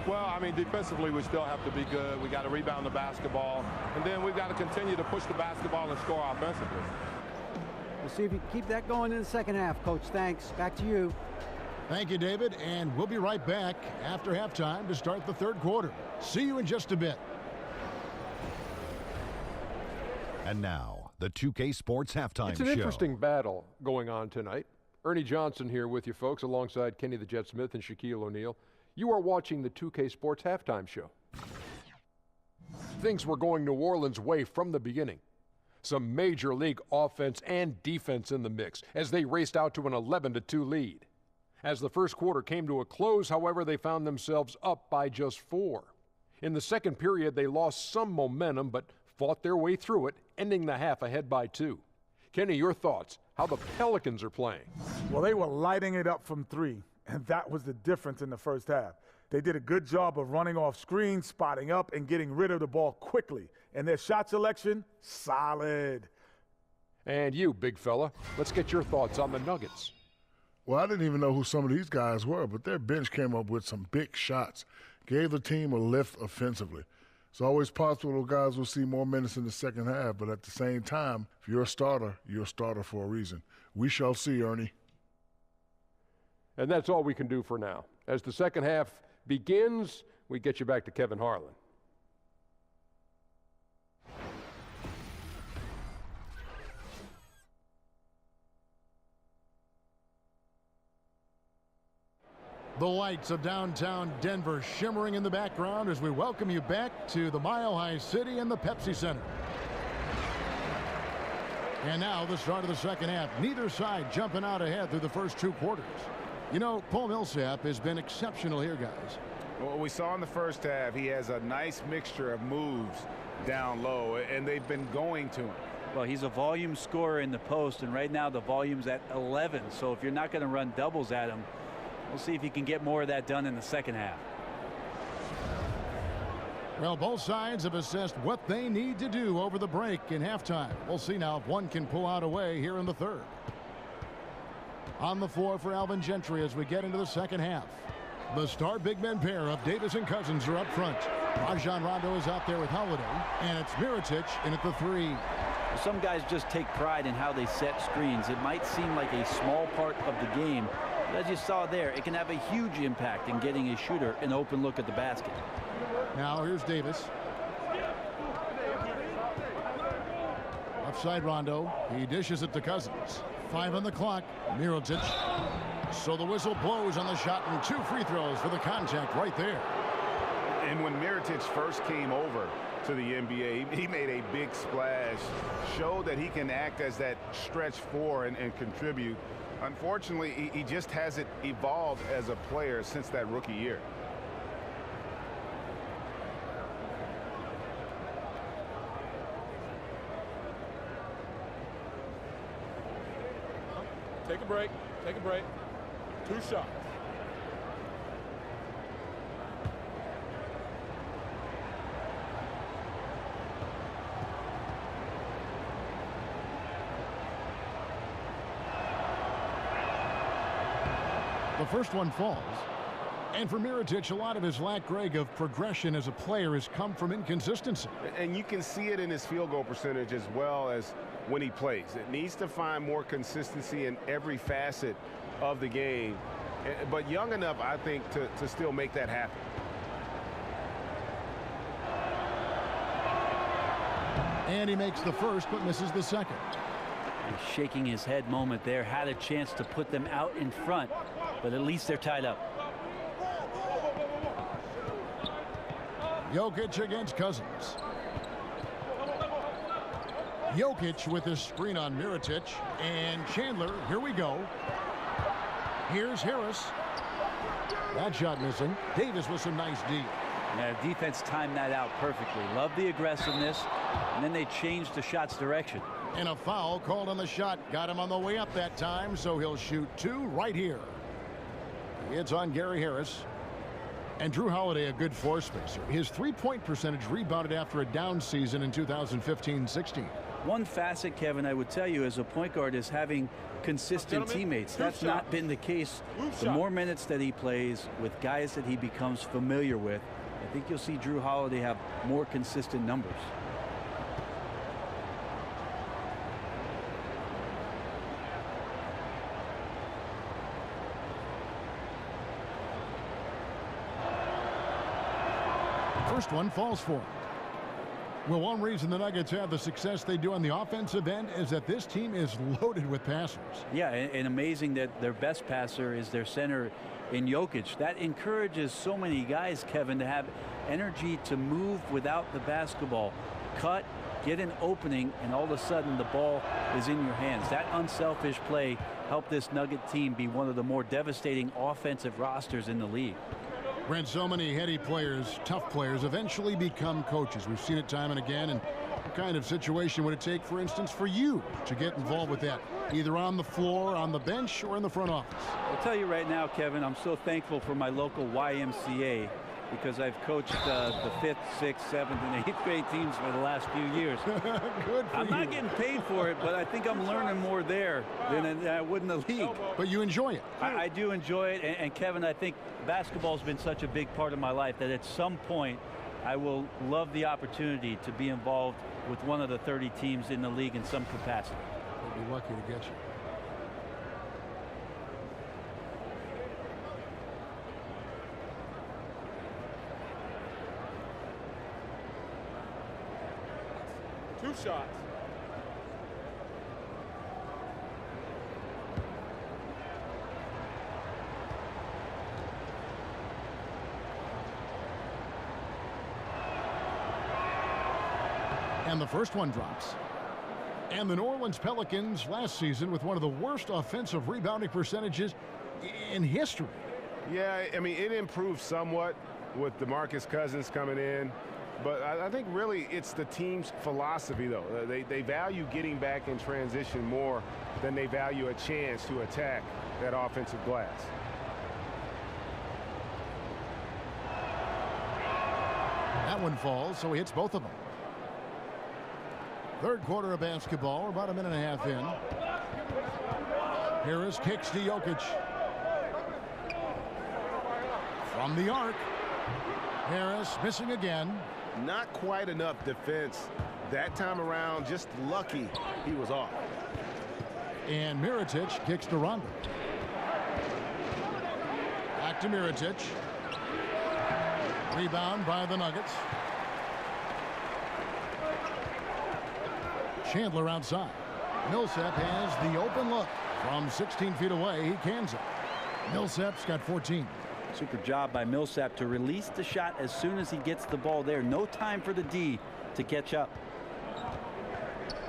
Well, I mean, defensively, we still have to be good. We got to rebound the basketball. And then we've got to continue to push the basketball and score offensively. We'll see if you can keep that going in the second half, Coach. Thanks. Back to you. Thank you, David. And we'll be right back after halftime to start the third quarter. See you in just a bit. And now, the 2K Sports Halftime It's an Show. interesting battle going on tonight. Ernie Johnson here with you folks, alongside Kenny the Jet Smith and Shaquille O'Neal. You are watching the 2K Sports Halftime Show. Things were going New Orleans' way from the beginning. Some major league offense and defense in the mix as they raced out to an 11-2 lead. As the first quarter came to a close, however, they found themselves up by just 4. In the second period, they lost some momentum but fought their way through it, ending the half ahead by 2. Kenny, your thoughts, how the Pelicans are playing? Well, they were lighting it up from 3, and that was the difference in the first half. They did a good job of running off screens, spotting up, and getting rid of the ball quickly. And their shot selection, solid. And you, big fella, let's get your thoughts on the Nuggets. Well, I didn't even know who some of these guys were, but their bench came up with some big shots, gave the team a lift offensively. It's always possible those guys will see more minutes in the second half, but at the same time, if you're a starter for a reason. We shall see, Ernie. And that's all we can do for now. As the second half begins, we get you back to Kevin Harlan. The lights of downtown Denver shimmering in the background as we welcome you back to the Mile High City and the Pepsi Center. And now the start of the second half. Neither side jumping out ahead through the first 2 quarters. You know, Paul Millsap has been exceptional here, guys. Well, we saw in the first half, he has a nice mixture of moves down low, and they've been going to him. Well, he's a volume scorer in the post, and right now the volume's at 11. So if you're not going to run doubles at him, we'll see if he can get more of that done in the second half. Well, both sides have assessed what they need to do over the break in halftime. We'll see now if one can pull out a way here in the third. On the floor for Alvin Gentry as we get into the second half. The star big men pair of Davis and Cousins are up front. Rajon Rondo is out there with Holiday, and it's Mirotic in at the 3. Some guys just take pride in how they set screens. It might seem like a small part of the game, but as you saw there, it can have a huge impact in getting a shooter an open look at the basket. Now here's Davis. Upside Rondo. He dishes it to Cousins. 5 on the clock. Mirotic. So the whistle blows on the shot, and 2 free throws for the contact right there. And when Mirotic first came over to the NBA, he made a big splash, showed that he can act as that stretch 4 and contribute. Unfortunately, he just hasn't evolved as a player since that rookie year. Take a break. Take a break. 2 shots. The first one falls. And for Mirotic, a lot of his lack, Greg, of progression as a player has come from inconsistency. And you can see it in his field goal percentage as well as when he plays. It needs to find more consistency in every facet of the game, but young enough, I think, to still make that happen. And he makes the first but misses the second. A shaking his head moment there. Had a chance to put them out in front, but at least they're tied up. Jokic against Cousins. Jokic with his screen on Mirotic. And Chandler, here we go. Here's Harris. That shot missing. Davis with some nice D. Yeah, defense timed that out perfectly. Love the aggressiveness, and then they changed the shot's direction. And a foul called on the shot. Got him on the way up that time, so he'll shoot 2 right here. It's on Gary Harris. And Drew Holiday, a good floor spacer. His three-point percentage rebounded after a down season in 2015-16. One facet, Kevin, I would tell you as a point guard is having consistent teammates. That's not been the case. The more minutes that he plays with guys that he becomes familiar with, I think you'll see Drew Holiday have more consistent numbers. First one falls for him. Well, one reason the Nuggets have the success they do on the offensive end is that this team is loaded with passers. Yeah, and amazing that their best passer is their center in Jokic. That encourages so many guys, Kevin, to have energy to move without the basketball. Cut, get an opening, and all of a sudden the ball is in your hands. That unselfish play helped this Nugget team be one of the more devastating offensive rosters in the league. Brent, so many heady players, tough players, eventually become coaches. We've seen it time and again. And what kind of situation would it take, for instance, for you to get involved with that, either on the floor, on the bench, or in the front office? I'll tell you right now, Kevin, I'm so thankful for my local YMCA because I've coached the 5th, 6th, 7th, and 8th grade teams for the last few years. Good for I'm not getting paid for it, but I think I'm learning more there than I would in the league. But you enjoy it. I do enjoy it, and Kevin, I think basketball's been such a big part of my life that at some point I will love the opportunity to be involved with one of the 30 teams in the league in some capacity. We'll be lucky to get you. Two shots. And the first one drops. And the New Orleans Pelicans last season with one of the worst offensive rebounding percentages in history. Yeah, I mean, it improved somewhat with DeMarcus Cousins coming in. But I think really it's the team's philosophy, though. They value getting back in transition more than they value a chance to attack that offensive glass. That one falls, so he hits both of them. Third quarter of basketball, about a minute and a half in. Harris kicks to Jokic. From the arc. Harris missing again. Not quite enough defense that time around. Just lucky he was off. And Mirotic kicks to Rondo. Back to Mirotic. Rebound by the Nuggets. Chandler outside. Millsap has the open look. From 16 feet away, he cans it. Millsap's got 14. Super job by Millsap to release the shot as soon as he gets the ball there. No time for the D to catch up.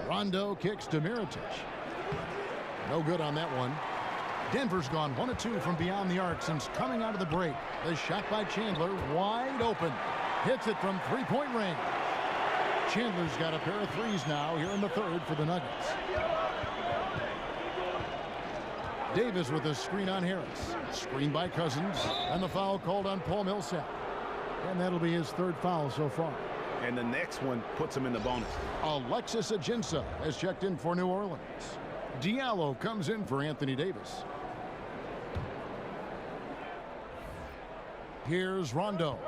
Rondo kicks to Mirotic. No good on that one. Denver's gone 1 of 2 from beyond the arc since coming out of the break. The shot by Chandler wide open. Hits it from three-point range. Chandler's got a pair of threes now here in the third for the Nuggets. Davis with a screen on Harris. Screen by Cousins. And the foul called on Paul Millsap. And that'll be his third foul so far. And the next one puts him in the bonus. Alexis Ajinça has checked in for New Orleans. Diallo comes in for Anthony Davis. Here's Rondo.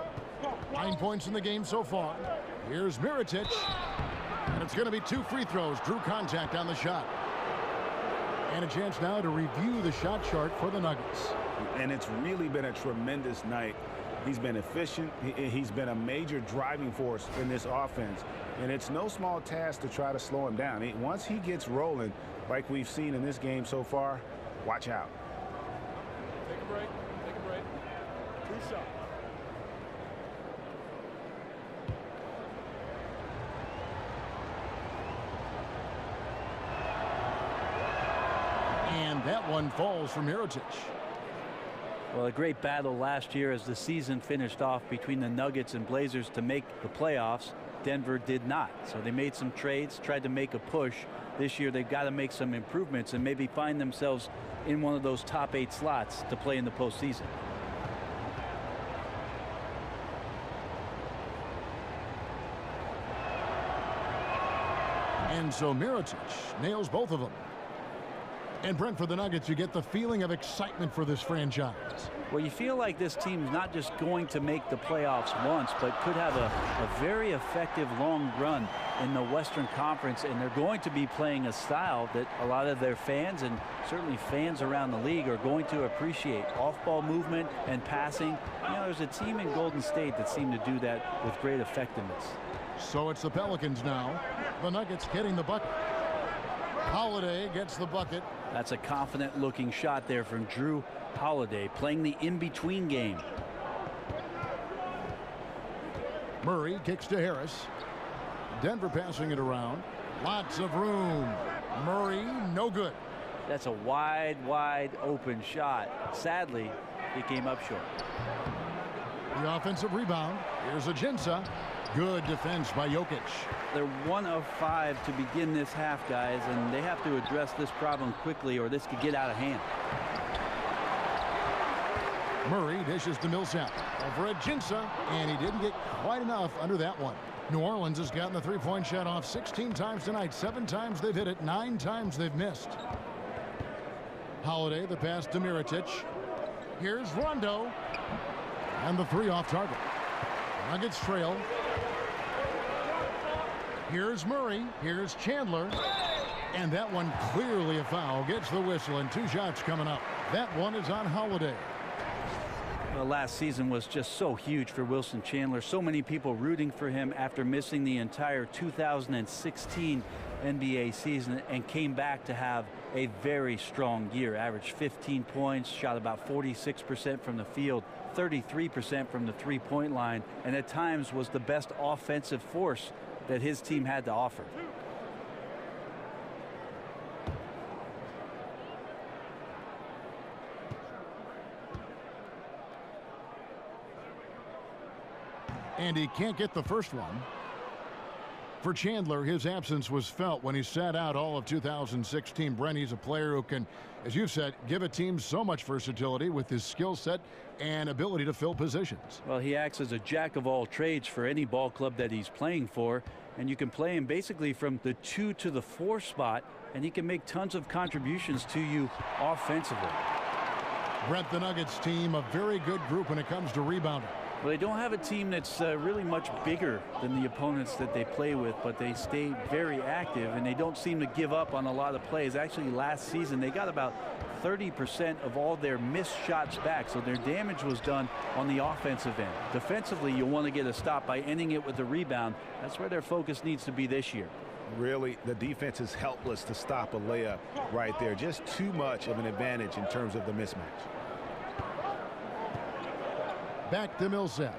9 points in the game so far. Here's Mirotic. And it's going to be 2 free throws. Drew contact on the shot. And a chance now to review the shot chart for the Nuggets. And it's really been a tremendous night. He's been efficient. He's been a major driving force in this offense. And it's no small task to try to slow him down. Once he gets rolling, like we've seen in this game so far, watch out. Take a break. Take a break. 2 shots. And that one falls from Mirotic. Well, a great battle last year as the season finished off between the Nuggets and Blazers to make the playoffs. Denver did not. So they made some trades, tried to make a push. This year they've got to make some improvements and maybe find themselves in one of those top 8 slots to play in the postseason. And so Mirotic nails both of them. And Brent, for the Nuggets, you get the feeling of excitement for this franchise. Well, you feel like this team's not just going to make the playoffs once, but could have a very effective long run in the Western Conference, and they're going to be playing a style that a lot of their fans and certainly fans around the league are going to appreciate. Off-ball movement and passing. You know, there's a team in Golden State that seemed to do that with great effectiveness. So it's the Pelicans now. The Nuggets hitting the bucket. Holiday gets the bucket. That's a confident looking shot there from Drew Holiday, playing the in-between game. Murray kicks to Harris. Denver passing it around. Lots of room. Murray, no good. That's a wide open shot. Sadly, he came up short. The offensive rebound. Here's Ajinça. Good defense by Jokic. They're 1 of 5 to begin this half, guys, and they have to address this problem quickly or this could get out of hand. Murray dishes to Millsap. Over Ajinça, and he didn't get quite enough under that one. New Orleans has gotten the three-point shot off 16 times tonight. 7 times they've hit it, 9 times they've missed. Holiday, the pass to Mirotic. Here's Rondo. And the 3 off target. Nuggets trail. Here's Murray. Here's Chandler. And that one clearly a foul. Gets the whistle, and 2 shots coming up. That one is on Holiday. Well, last season was just so huge for Wilson Chandler. So many people rooting for him after missing the entire 2016 NBA season and came back to have a very strong year. Averaged 15 points, shot about 46% from the field, 33% from the three-point line, and at times was the best offensive force that his team had to offer. And he can't get the first one. For Chandler, his absence was felt when he sat out all of 2016. Brent, he's a player who can, as you've said, give a team so much versatility with his skill set and ability to fill positions. Well, he acts as a jack of all trades for any ball club that he's playing for, and you can play him basically from the 2 to the 4 spot, and he can make tons of contributions to you offensively. Brent, the Nuggets team, a very good group when it comes to rebounding. Well, they don't have a team that's really much bigger than the opponents that they play with, but they stay very active, and they don't seem to give up on a lot of plays. Actually, last season, they got about 30% of all their missed shots back, so their damage was done on the offensive end. Defensively, you'll want to get a stop by ending it with a rebound. That's where their focus needs to be this year. Really, the defense is helpless to stop a layup right there. Just too much of an advantage in terms of the mismatch. Back to Millsap.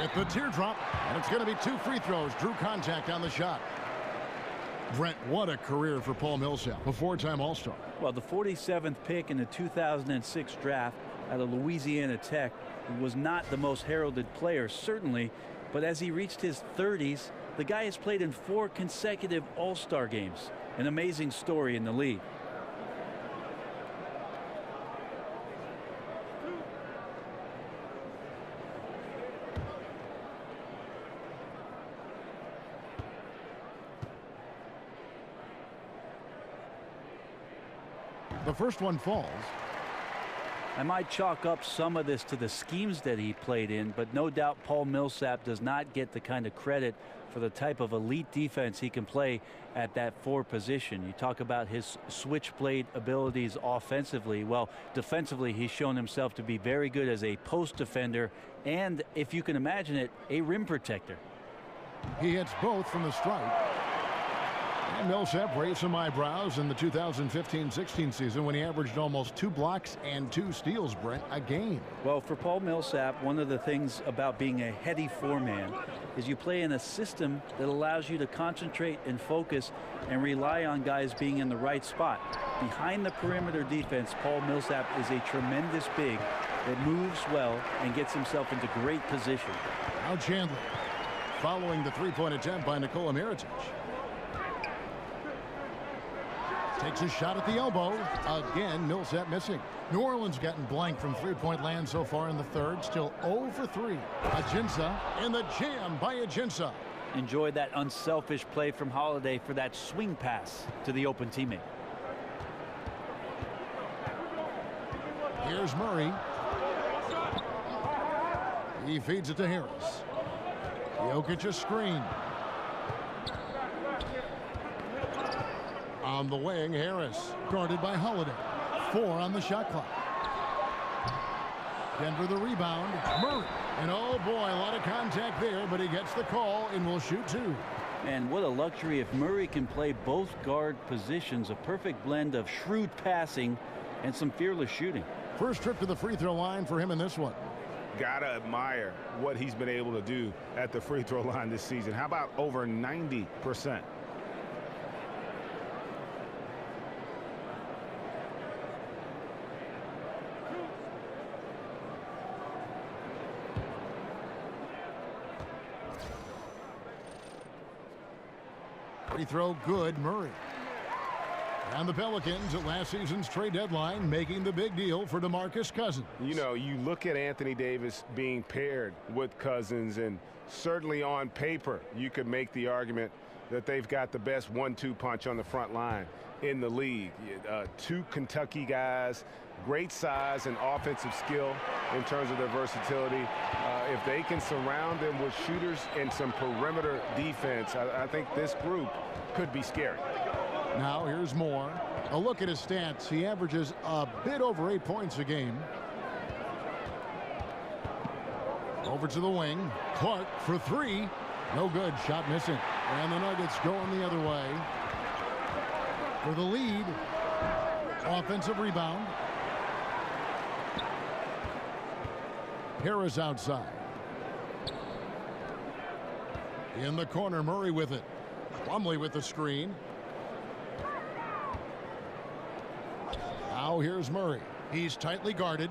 With the teardrop, and it's going to be 2 free throws. Drew contact on the shot. Brent, what a career for Paul Millsap, a 4-time All-Star. Well, the 47th pick in the 2006 draft out of Louisiana Tech was not the most heralded player, certainly, but as he reached his 30s, the guy has played in 4 consecutive All-Star games. An amazing story in the league. The first one falls. I might chalk up some of this to the schemes that he played in, but no doubt Paul Millsap does not get the kind of credit for the type of elite defense he can play at that 4 position. You talk about his switchblade abilities offensively. Well, defensively, he's shown himself to be very good as a post defender and, if you can imagine it, a rim protector. He hits both from the stripe. And Millsap raised some eyebrows in the 2015-16 season when he averaged almost 2 blocks and 2 steals, Brent, a game. Well, for Paul Millsap, one of the things about being a heady four-man is you play in a system that allows you to concentrate and focus and rely on guys being in the right spot. Behind the perimeter defense, Paul Millsap is a tremendous big that moves well and gets himself into great position. Now Chandler, following the three-point attempt by Nikola Mirotic. Takes a shot at the elbow. Again, Millsap missing. New Orleans gotten blank from three-point land so far in the third. Still 0 for 3. Ajinça and the jam by Ajinça. Enjoyed that unselfish play from Holiday for that swing pass to the open teammate. Here's Murray. He feeds it to Harris. Jokic a screen. On the wing, Harris, guarded by Holiday. 4 on the shot clock. Denver the rebound. Murray. And oh boy, a lot of contact there, but he gets the call and will shoot 2. And what a luxury if Murray can play both guard positions. A perfect blend of shrewd passing and some fearless shooting. First trip to the free throw line for him in this one. Gotta admire what he's been able to do at the free throw line this season. How about over 90%? Free throw good, Murray. And the Pelicans at last season's trade deadline making the big deal for DeMarcus Cousins. You know, you look at Anthony Davis being paired with Cousins, and certainly on paper you could make the argument that they've got the best 1-2 punch on the front line in the league. 2 Kentucky guys, great size and offensive skill in terms of their versatility. If they can surround them with shooters and some perimeter defense, I think this group could be scary. Now here's Moore. A look at his stats. He averages a bit over 8 points a game. Over to the wing. Clark for 3. No good. Shot missing. And the Nuggets going the other way. For the lead. Offensive rebound. Harris outside. In the corner, Murray with it. Plumlee with the screen. Now here's Murray. He's tightly guarded.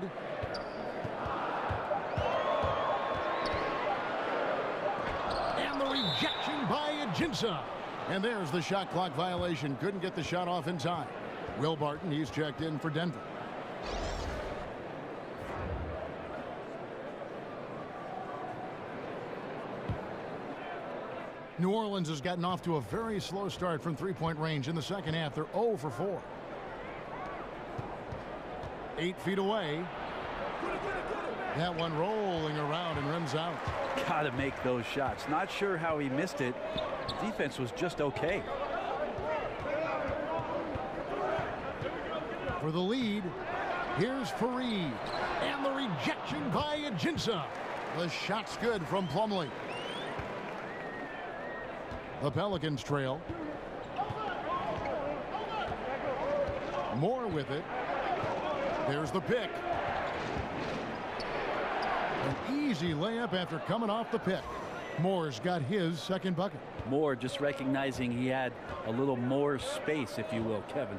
And the rejection by Ajinça. And there's the shot clock violation. Couldn't get the shot off in time. Will Barton, he's checked in for Denver. New Orleans has gotten off to a very slow start from three-point range in the second half. They're 0 for 4. 8 feet away. That one rolling around and rims out. Got to make those shots. Not sure how he missed it. Defense was just okay. For the lead, here's Fareed. And the rejection by Ajinça. The shot's good from Plumlee. The Pelicans trail. Moore with it. There's the pick. An easy layup after coming off the pick. Moore's got his second bucket. Moore just recognizing he had a little more space, if you will, Kevin.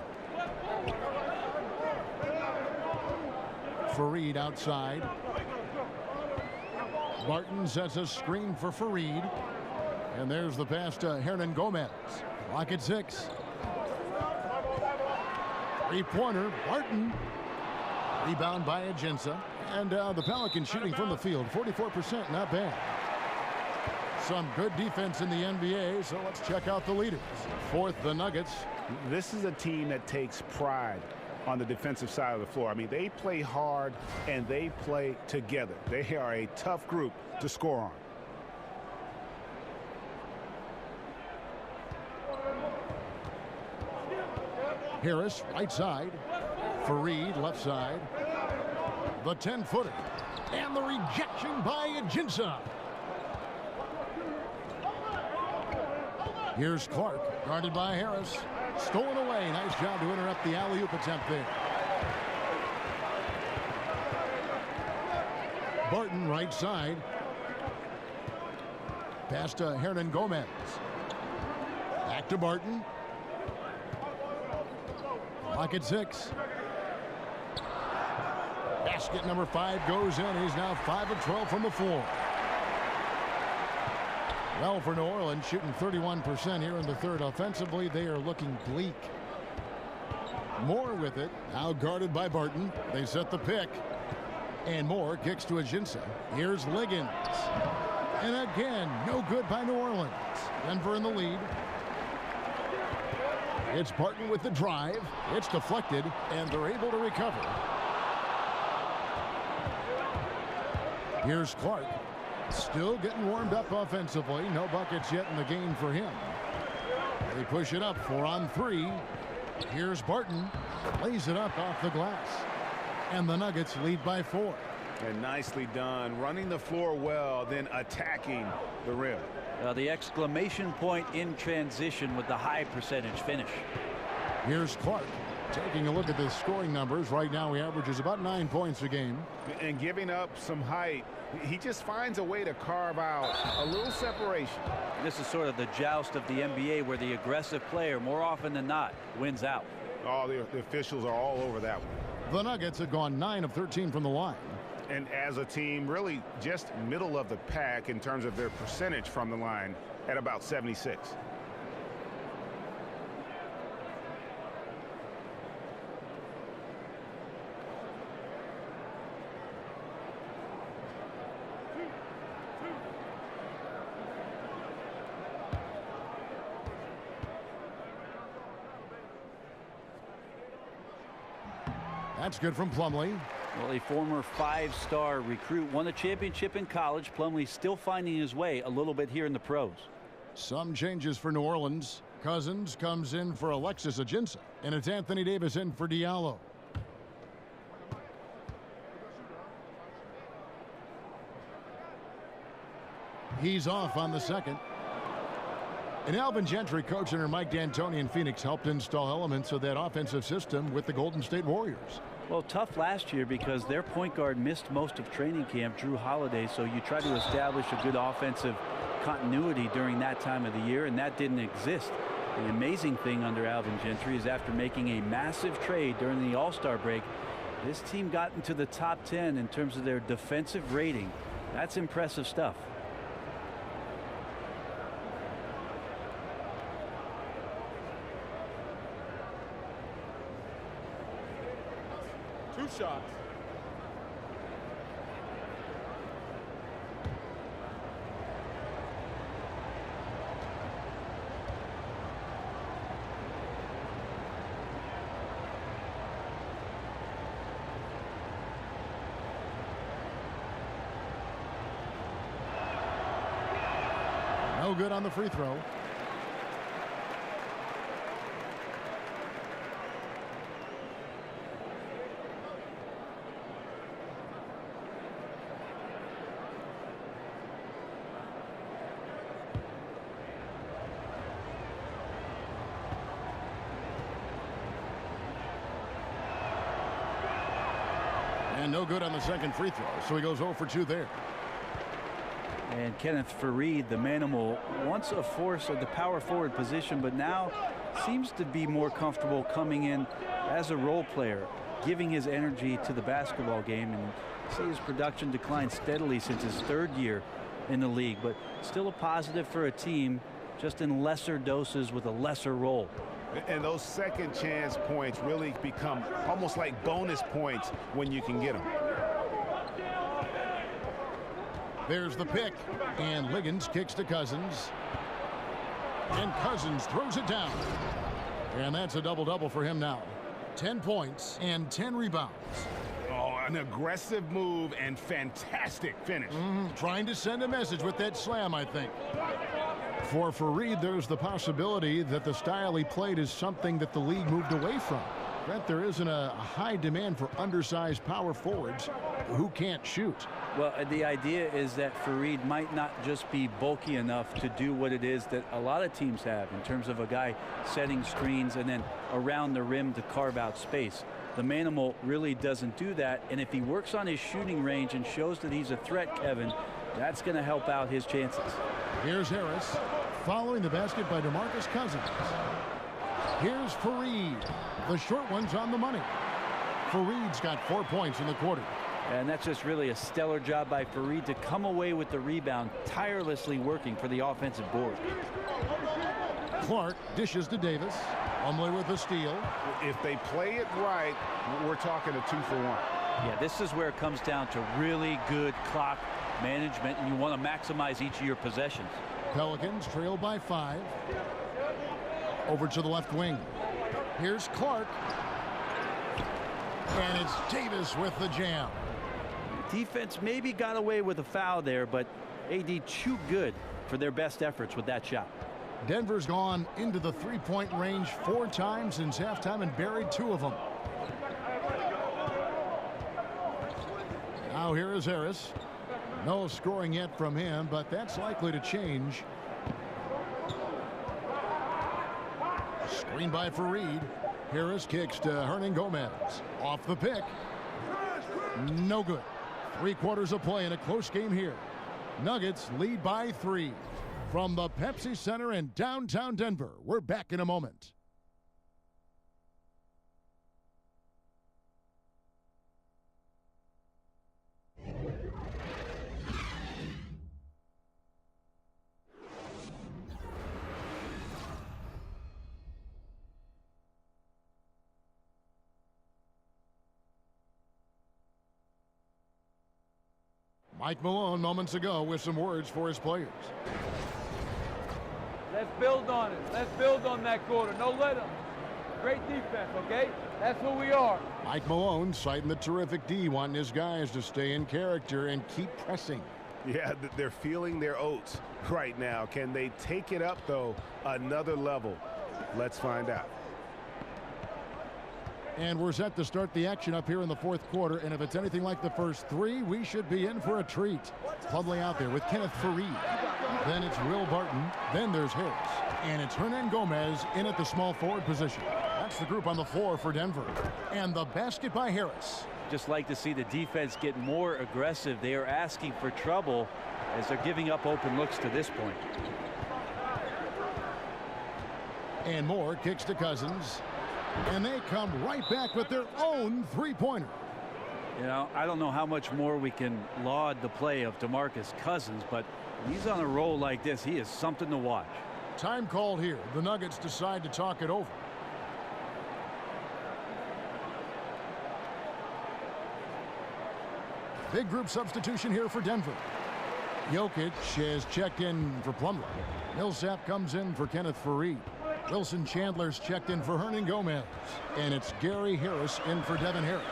Fareed outside. Barton sets a screen for Fareed. And there's the pass to Hernan Gomez. Clock at 6. Three-pointer, Barton. Rebound by Ajinça. And the Pelicans shooting from the field, 44%, not bad. Some good defense in the NBA, so let's check out the leaders. Fourth, the Nuggets. This is a team that takes pride on the defensive side of the floor. I mean, they play hard and they play together. They are a tough group to score on. Harris, right side. Fareed, left side. The 10-footer. And the rejection by Ajinça. Here's Clark, guarded by Harris. Stolen away. Nice job to interrupt the alley-oop attempt there. Barton, right side. Pass to Hernan Gomez. Back to Barton. Clock at 6. Basket number 5 goes in. He's now 5 of 12 from the floor. Well, for New Orleans, shooting 31% here in the third. Offensively, they are looking bleak. Moore with it. Now guarded by Barton. They set the pick. And Moore kicks to Ajinça. Here's Liggins. And again, no good by New Orleans. Denver in the lead. It's Barton with the drive. It's deflected, and they're able to recover. Here's Clark. Still getting warmed up offensively. No buckets yet in the game for him. They push it up 4 on 3. Here's Barton. Lays it up off the glass. And the Nuggets lead by 4. And nicely done. Running the floor well, then attacking the rim. The exclamation point in transition with the high percentage finish. Here's Clark. Taking a look at the scoring numbers. Right now he averages about 9 points a game. And giving up some height. He just finds a way to carve out a little separation. This is sort of the joust of the NBA where the aggressive player, more often than not, wins out. Oh, the officials are all over that one. The Nuggets have gone 9 of 13 from the line. And as a team, really just middle of the pack in terms of their percentage from the line at about 76. That's good from Plumlee. Well, a former 5-star recruit, won a championship in college. Plumlee still finding his way a little bit here in the pros. Some changes for New Orleans. Cousins comes in for Alexis Ajinça, and it's Anthony Davis in for Diallo. He's off on the second. And Alvin Gentry, coach under Mike D'Antoni in Phoenix, helped install elements of that offensive system with the Golden State Warriors. Well, tough last year because their point guard missed most of training camp, Drew Holiday, so you try to establish a good offensive continuity during that time of the year, and that didn't exist. The amazing thing under Alvin Gentry is after making a massive trade during the All-Star break, this team got into the top 10 in terms of their defensive rating. That's impressive stuff. Two shots. No good on the free throw. And no good on the second free throw, so he goes 0 for 2 there. And Kenneth Faried, the Manimal, once a force at the power forward position, but now seems to be more comfortable coming in as a role player, giving his energy to the basketball game. And see his production decline steadily since his 3rd year in the league, but still a positive for a team, just in lesser doses with a lesser role. And those second chance points really become almost like bonus points when you can get them. There's the pick, and Liggins kicks to Cousins. And Cousins throws it down. And that's a double-double for him now. 10 points and 10 rebounds. Oh, an aggressive move and fantastic finish. Trying to send a message with that slam, I think. For Faried, there's the possibility that the style he played is something that the league moved away from. Brent, there isn't a high demand for undersized power forwards who can't shoot. Well, the idea is that Fareed might not just be bulky enough to do what it is that a lot of teams have in terms of a guy setting screens and then around the rim to carve out space. The Manimal really doesn't do that, and if he works on his shooting range and shows that he's a threat, Kevin, that's going to help out his chances. Here's Harris, following the basket by DeMarcus Cousins. Here's Fareed. The short one's on the money. Fareed's got 4 points in the quarter. And that's just really a stellar job by Fareed to come away with the rebound, tirelessly working for the offensive board. Clark dishes to Davis. Plumlee with the steal. If they play it right, we're talking a 2-for-1. Yeah, this is where it comes down to really good clock management, and you want to maximize each of your possessions. Pelicans trail by 5. Over to the left wing. Here's Clark. And it's Davis with the jam. Defense maybe got away with a foul there, but AD too good for their best efforts with that shot. Denver's gone into the three-point range 4 times since halftime and buried 2 of them. Now here is Harris. No scoring yet from him, but that's likely to change. Screen by Fareed. Harris kicks to Hernangomez. Off the pick. No good. 3 quarters of play in a close game here. Nuggets lead by 3. From the Pepsi Center in downtown Denver, we're back in a moment. Mike Malone moments ago with some words for his players. Let's build on it. Let's build on that quarter. No let them. Great defense, okay? That's who we are. Mike Malone citing the terrific D, wanting his guys to stay in character and keep pressing. Yeah, they're feeling their oats right now. Can they take it up, though, another level? Let's find out. And we're set to start the action up here in the 4th quarter, and if it's anything like the first 3, we should be in for a treat. Plumlee out there with Kenneth Fareed. Then it's Will Barton. Then there's Harris. And it's Hernangomez in at the small forward position. That's the group on the floor for Denver. And the basket by Harris. Just like to see the defense get more aggressive. They are asking for trouble as they're giving up open looks to this point. And Moore kicks to Cousins. And they come right back with their own three-pointer. You know, I don't know how much more we can laud the play of DeMarcus Cousins, but when he's on a roll like this, he is something to watch. Time called here. The Nuggets decide to talk it over. Big group substitution here for Denver. Jokic has checked in for Plumlee. Millsap comes in for Kenneth Fareed. Wilson Chandler's checked in for Hernangomez. And it's Gary Harris in for Devin Harris.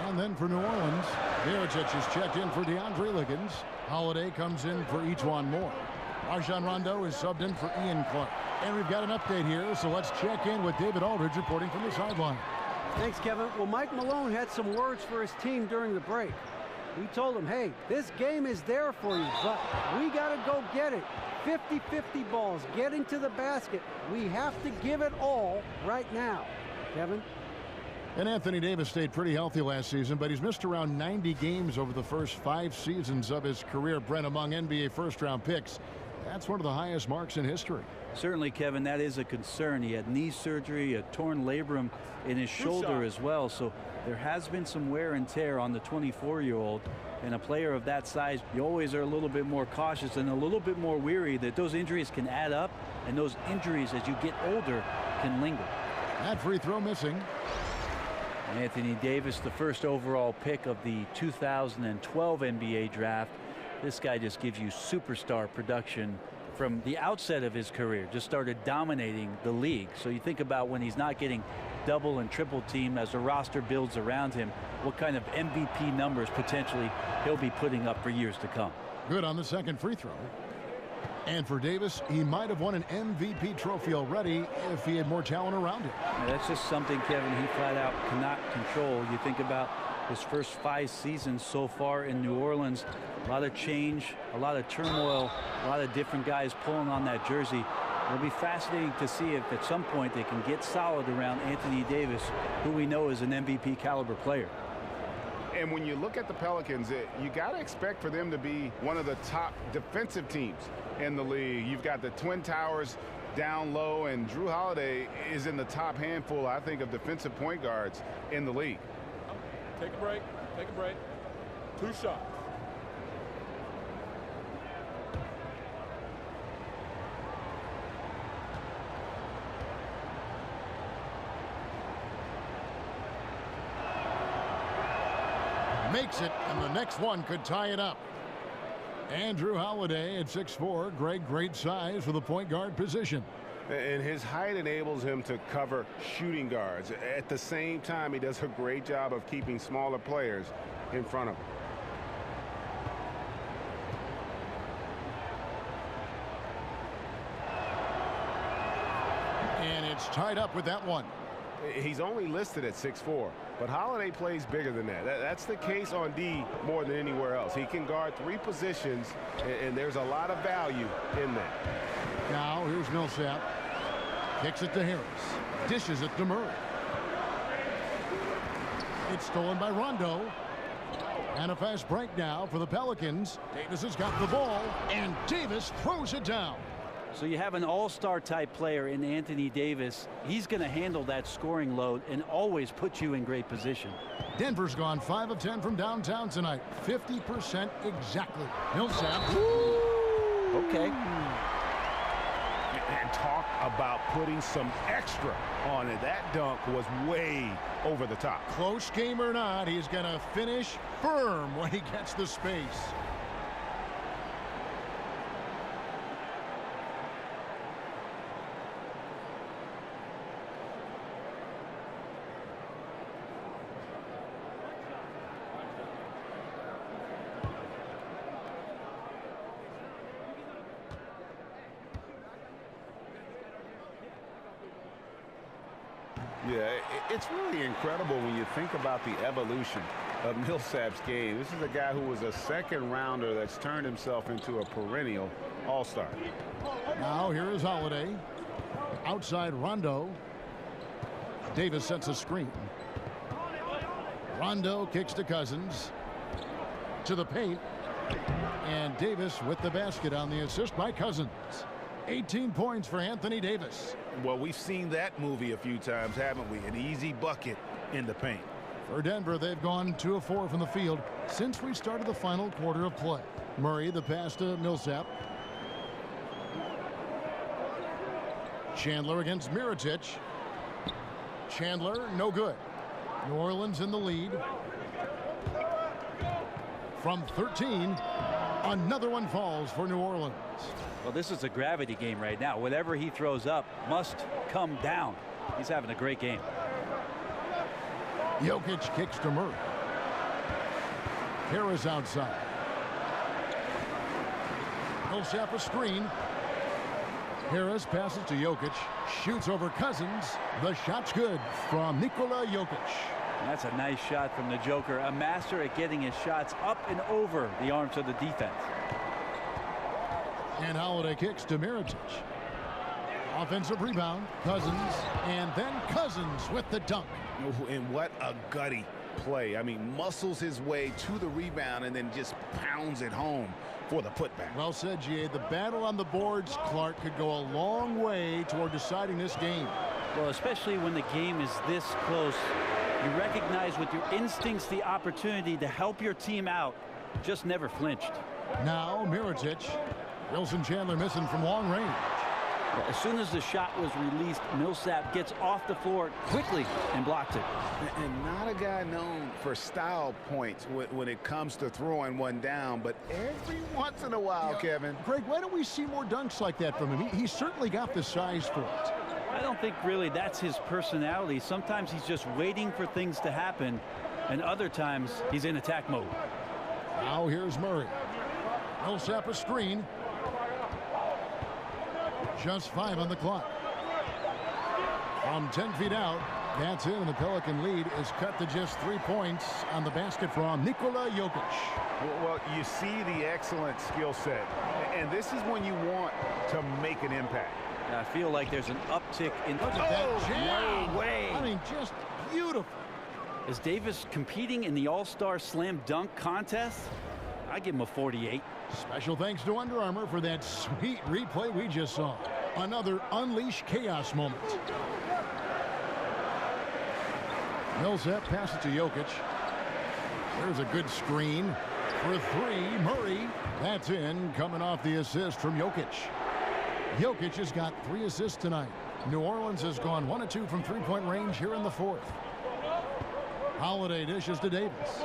And then for New Orleans, Mirotic is checked in for DeAndre Liggins. Holiday comes in for Ejuan Moore. Rajon Rondo is subbed in for Ian Clark. And we've got an update here, so let's check in with David Aldridge reporting from the sideline. Thanks, Kevin. Well, Mike Malone had some words for his team during the break. He told them, hey, this game is there for you, but we got to go get it. 50-50 balls, getting to the basket. We have to give it all right now. Kevin? And Anthony Davis stayed pretty healthy last season, but he's missed around 90 games over the first 5 seasons of his career. Brent, among NBA first-round picks, that's one of the highest marks in history. Certainly, Kevin, that is a concern. He had knee surgery, a torn labrum in his shoulder as well, so there has been some wear and tear on the 24-year-old. And a player of that size, you always are a little bit more cautious and a little bit more weary that those injuries can add up, and those injuries as you get older can linger. That free throw missing. Anthony Davis, the first overall pick of the 2012 NBA draft. This guy just gives you superstar production from the outset of his career. Just started dominating the league. So you think about when he's not getting double and triple teamed as the roster builds around him, what kind of MVP numbers potentially he'll be putting up for years to come. Good on the second free throw. And for Davis, he might have won an MVP trophy already if he had more talent around him. That's just something, Kevin, he flat out cannot control. You think about his first 5 seasons so far in New Orleans. A lot of change, a lot of turmoil, a lot of different guys pulling on that jersey. It'll be fascinating to see if at some point they can get solid around Anthony Davis, who we know is an MVP caliber player. And when you look at the Pelicans, you got to expect for them to be one of the top defensive teams in the league. You've got the Twin Towers down low, and Drew Holiday is in the top handful, I think, of defensive point guards in the league. Take a break. Take a break. 2 shots. Makes it, and the next one could tie it up. Andrew Holiday at 6'4", great size for the point guard position. And his height enables him to cover shooting guards. At the same time, he does a great job of keeping smaller players in front of him. And it's tied up with that one. He's only listed at 6'4", but Holiday plays bigger than that. That's the case on D more than anywhere else. He can guard 3 positions, and there's a lot of value in that. Now here's Millsap. Kicks it to Harris. Dishes it to Murray. It's stolen by Rondo. And a fast break now for the Pelicans. Davis has got the ball, and Davis throws it down. So you have an all-star type player in Anthony Davis. He's going to handle that scoring load and always put you in great position. Denver's gone 5 of 10 from downtown tonight. 50% exactly. Millsap. Okay. And talk about putting some extra on it. That dunk was way over the top. Close game or not, he's going to finish firm when he gets the space. Yeah, it's really incredible when you think about the evolution of Millsap's game. This is a guy who was a second rounder that's turned himself into a perennial all-star. Now here is Holiday. Outside Rondo. Davis sets a screen. Rondo kicks to Cousins. To the paint. And Davis with the basket on the assist by Cousins. 18 points for Anthony Davis. Well, we've seen that movie a few times, haven't we? An easy bucket in the paint. For Denver, they've gone 2 of 4 from the field since we started the final quarter of play. Murray, the pass to Millsap. Chandler against Mirotic. Chandler, no good. New Orleans in the lead. From 13, another one falls for New Orleans. Well, this is a gravity game right now. Whatever he throws up must come down. He's having a great game. Jokic kicks to Murray. Harris outside. Millsap a screen. Harris passes to Jokic. Shoots over Cousins. The shot's good from Nikola Jokic. That's a nice shot from the Joker. A master at getting his shots up and over the arms of the defense. And Holiday kicks to Mirotic. Offensive rebound. Cousins. And then Cousins with the dunk. And what a gutty play. I mean, muscles his way to the rebound and then just pounds it home for the putback. Well said, G.A. The battle on the boards, Clark, could go a long way toward deciding this game. Well, especially when the game is this close. You recognize with your instincts the opportunity to help your team out. Just never flinched. Now Mirotic. Wilson Chandler missing from long range. As soon as the shot was released, Millsap gets off the floor quickly and blocks it. And not a guy known for style points when it comes to throwing one down, but every once in a while, Kevin. Greg, why don't we see more dunks like that from him? He's certainly got the size for it. I don't think really that's his personality. Sometimes he's just waiting for things to happen, and other times he's in attack mode. Now here's Murray. Millsap a screen. Just 5 on the clock. From 10 feet out, that's in, and the Pelican lead is cut to just 3 points on the basket from Nikola Jokic. Well, you see the excellent skill set, and this is when you want to make an impact. I feel like there's an uptick in... Look at that jam. No way. I mean, just beautiful. Is Davis competing in the All-Star Slam Dunk contest? I give him a 48. Special thanks to Under Armour for that sweet replay we just saw. Another Unleash Chaos moment. Millsap passes to Jokic. There's a good screen for 3. Murray. That's in, coming off the assist from Jokic. Jokic has got 3 assists tonight. New Orleans has gone 1 of 2 from 3-point range here in the 4th. Holiday dishes to Davis.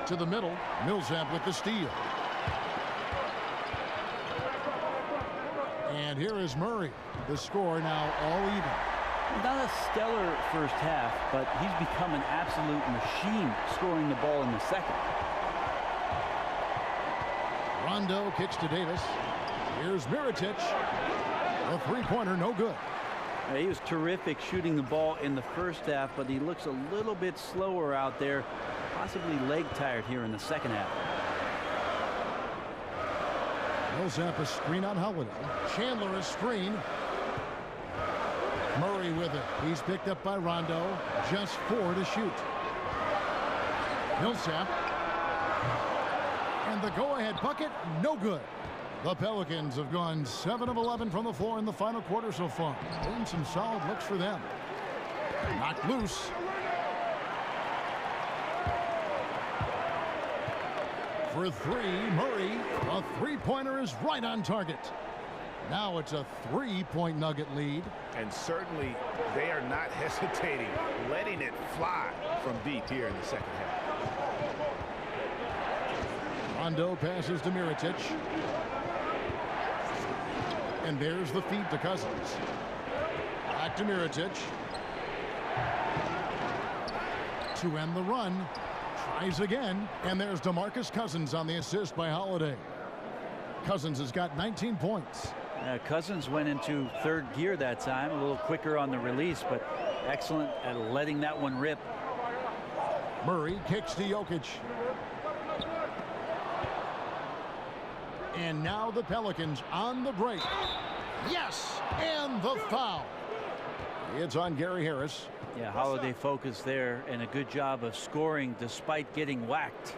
To the middle, Millsap with the steal. And here is Murray. The score now all even. Not a stellar first half, but he's become an absolute machine scoring the ball in the second. Rondo kicks to Davis. Here's Mirotic. A 3-pointer, no good. He was terrific shooting the ball in the first half, but he looks a little bit slower out there, possibly leg tired here in the second half. Millsap a screen on Holiday. Chandler a screen. Murray with it. He's picked up by Rondo. Just 4 to shoot. Millsap. And the go-ahead bucket, no good. The Pelicans have gone 7 of 11 from the floor in the final quarter so far. And some solid looks for them. Knocked loose. For 3, Murray. A 3-pointer is right on target. Now it's a 3-point Nugget lead. And certainly they are not hesitating, letting it fly from deep here in the second half. Rondo passes to Mirotic. And there's the feed to Cousins. Back to Mirotic. To end the run. Tries again. And there's DeMarcus Cousins on the assist by Holiday. Cousins has got 19 points. Cousins went into third gear that time, a little quicker on the release, but excellent at letting that one rip. Murray kicks to Jokic. And now the Pelicans on the break. Yes, and the foul. It's on Gary Harris. Yeah, Holiday focused there and a good job of scoring despite getting whacked.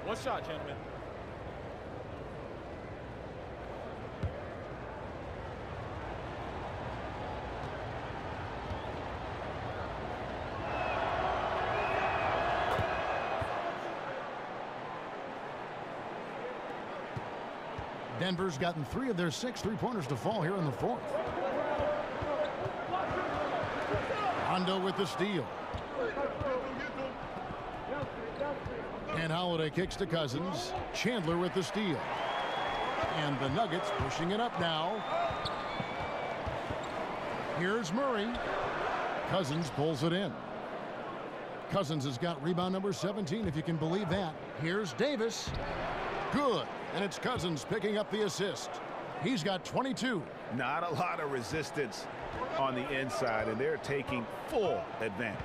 One shot, gentlemen. Denver's gotten 3 of their 6 3-pointers to fall here in the 4th. Rondo with the steal. And Holiday kicks to Cousins. Chandler with the steal. And the Nuggets pushing it up now. Here's Murray. Cousins pulls it in. Cousins has got rebound number 17, if you can believe that. Here's Davis. Good. And it's Cousins picking up the assist. He's got 22. Not a lot of resistance on the inside, and they're taking full advantage.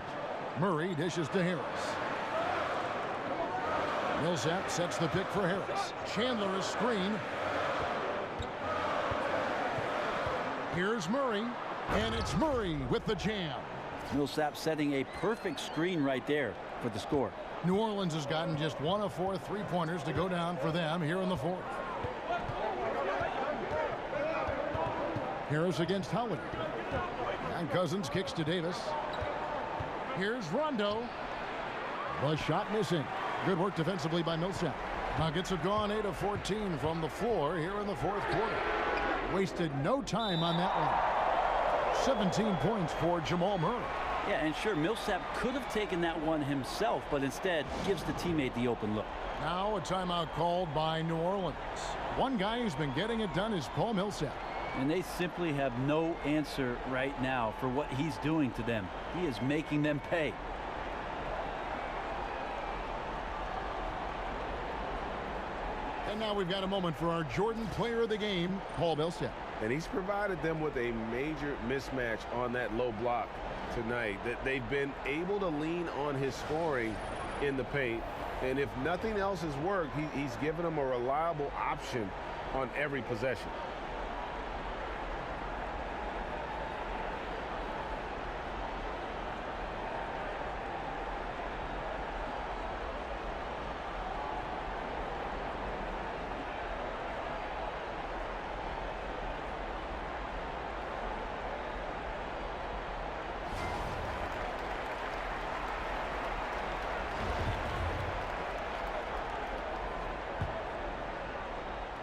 Murray dishes to Harris. Millsap sets the pick for Harris. Chandler is screen. Here's Murray, and it's Murray with the jam. Millsap setting a perfect screen right there for the score. New Orleans has gotten just 1 of 4 3-pointers to go down for them here in the 4th. Harris against Howard. And Cousins kicks to Davis. Here's Rondo. The shot missing. Good work defensively by Millsap. Nuggets have gone 8 of 14 from the floor here in the 4th quarter. Wasted no time on that one. 17 points for Jamal Murray. Yeah, and sure, Millsap could have taken that one himself, but instead gives the teammate the open look. Now a timeout called by New Orleans. One guy who's been getting it done is Paul Millsap. And they simply have no answer right now for what he's doing to them. He is making them pay. And now we've got a moment for our Jordan player of the game, Paul Millsap. And he's provided them with a major mismatch on that low block tonight. That they've been able to lean on his scoring in the paint. And if nothing else has worked, he's given them a reliable option on every possession.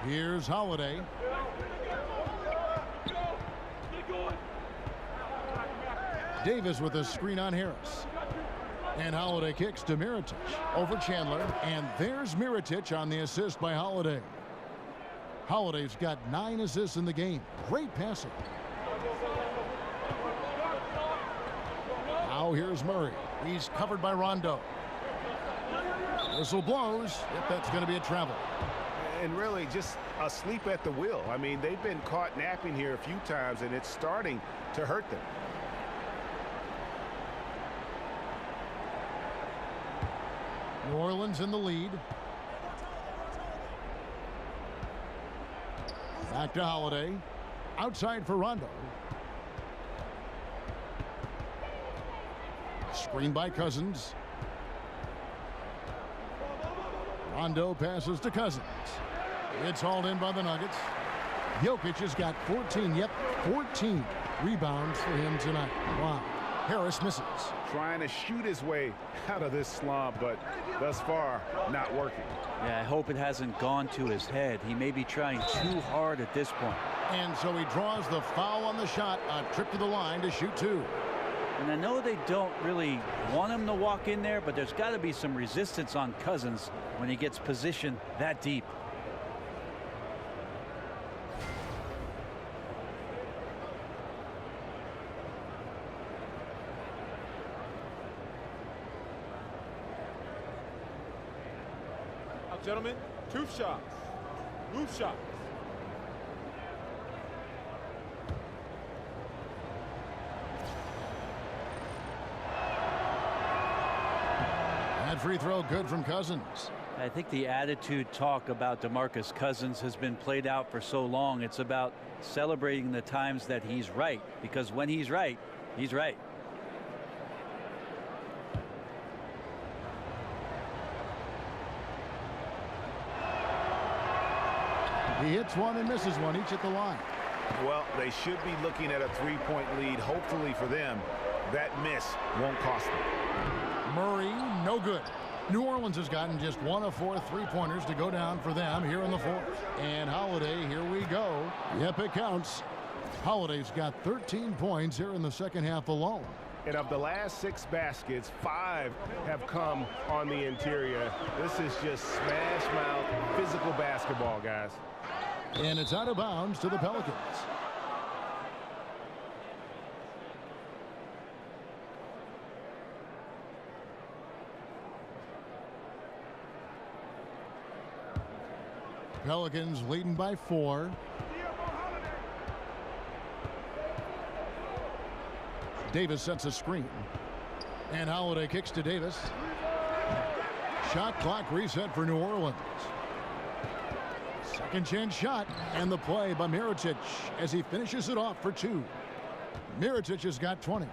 Here's Holiday. Davis with a screen on Harris. And Holiday kicks to Mirotic over Chandler. And there's Mirotic on the assist by Holiday. Holiday's got 9 assists in the game. Great passing. Now here's Murray. He's covered by Rondo. Whistle blows. Yep, that's going to be a travel. And really just asleep at the wheel. I mean, they've been caught napping here a few times, and it's starting to hurt them. New Orleans in the lead. Back to Holiday. Outside for Rondo. Screen by Cousins. Rondo passes to Cousins. It's hauled in by the Nuggets. Jokic has got 14, 14 rebounds for him tonight. Wow. Harris misses. Trying to shoot his way out of this slump, but thus far, not working. Yeah, I hope it hasn't gone to his head. He may be trying too hard at this point. And so he draws the foul on the shot, a trip to the line to shoot 2. And I know they don't really want him to walk in there, but there's got to be some resistance on Cousins when he gets positioned that deep. Now, gentlemen, 2 shots. Move shots. That free throw good from Cousins. I think the attitude talk about DeMarcus Cousins has been played out for so long. It's about celebrating the times that he's right, because when he's right, he's right. He hits one and misses one, each at the line. Well, they should be looking at a 3-point lead. Hopefully for them, that miss won't cost them. Murray, no good. New Orleans has gotten just 1 of 4 3-pointers to go down for them here in the 4th. And Holiday, here we go. Yep, it counts. Holiday's got 13 points here in the second half alone. And of the last 6 baskets, 5 have come on the interior. This is just smash mouth physical basketball, guys. And it's out of bounds to the Pelicans. Pelicans leading by 4. Davis sets a screen. And Holiday kicks to Davis. Shot clock reset for New Orleans. Second chance shot, and the play by Mirotic as he finishes it off for 2. Mirotic has got 20.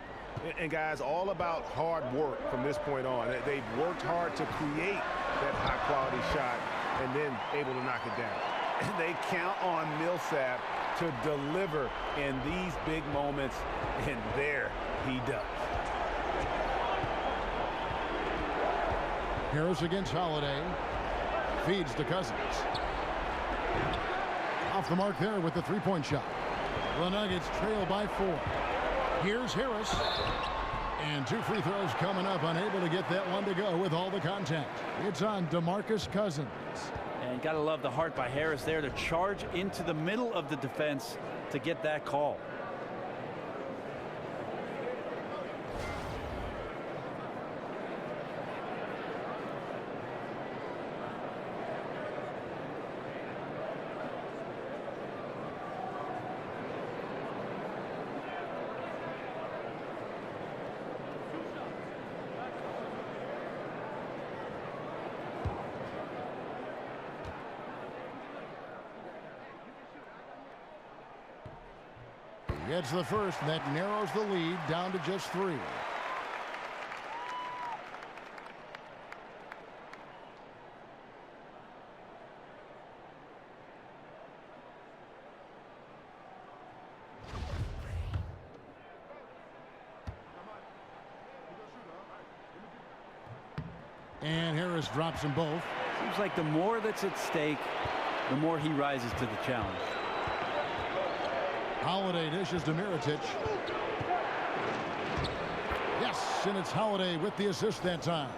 And guys, all about hard work from this point on. They've worked hard to create that high quality shot and then able to knock it down. They count on Millsap to deliver in these big moments, and there he does. Harris against Holiday. Feeds to Cousins. Off the mark there with the 3-point shot. The Nuggets trail by 4. Here's Harris. And 2 free throws coming up, unable to get that one to go with all the contact. It's on DeMarcus Cousins. And got to love the heart by Harris there to charge into the middle of the defense to get that call. Gets the first, and that narrows the lead down to just 3. And Harris drops them both. Seems like the more that's at stake, the more he rises to the challenge. Holiday dishes to Mirotic. Yes, and it's Holiday with the assist that time.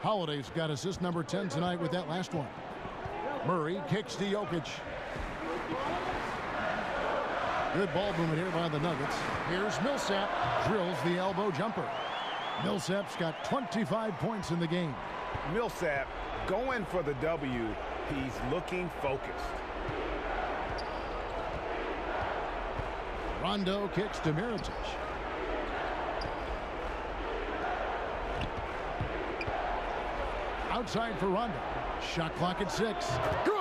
Holiday's got assist number 10 tonight with that last one. Murray kicks to Jokic. Good ball movement here by the Nuggets. Here's Millsap. Drills the elbow jumper. Millsap's got 25 points in the game. Millsap going for the W. He's looking focused. Rondo kicks to Mirotic. Outside for Rondo. Shot clock at 6. Good!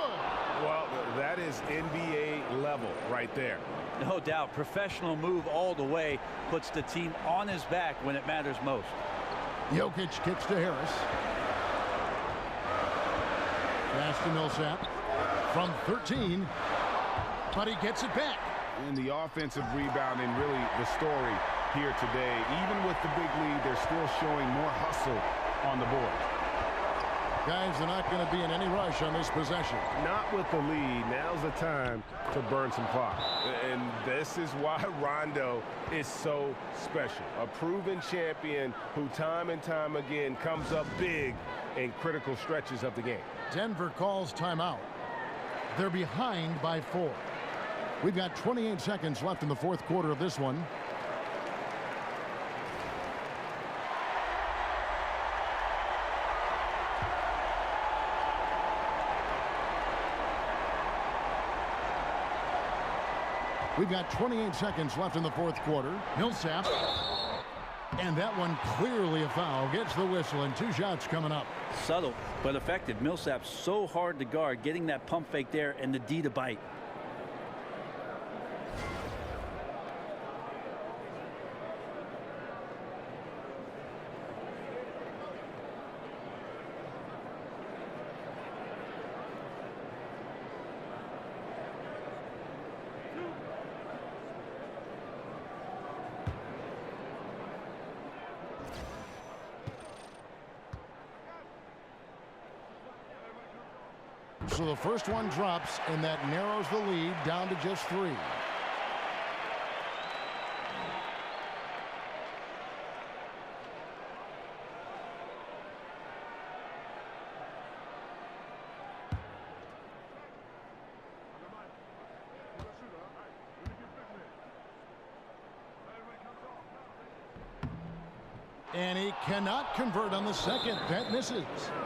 Well, that is NBA level right there. No doubt. Professional move all the way. Puts the team on his back when it matters most. Jokic kicks to Harris. Pass to Millsap. From 13. But he gets it back. In the offensive rebounding, really the story here today. Even with the big lead, they're still showing more hustle on the board. Guys are not going to be in any rush on this possession. Not with the lead. Now's the time to burn some clock. And this is why Rondo is so special. A proven champion who time and time again comes up big in critical stretches of the game. Denver calls timeout. They're behind by 4. We've got 28 seconds left in the 4th quarter of this one. We've got 28 seconds left in the 4th quarter. Millsap. And that one clearly a foul. Gets the whistle, and 2 shots coming up. Subtle, but effective. Millsap's so hard to guard, getting that pump fake there and the D to bite. So the first one drops, and that narrows the lead down to just 3. And he cannot convert on the second. That misses.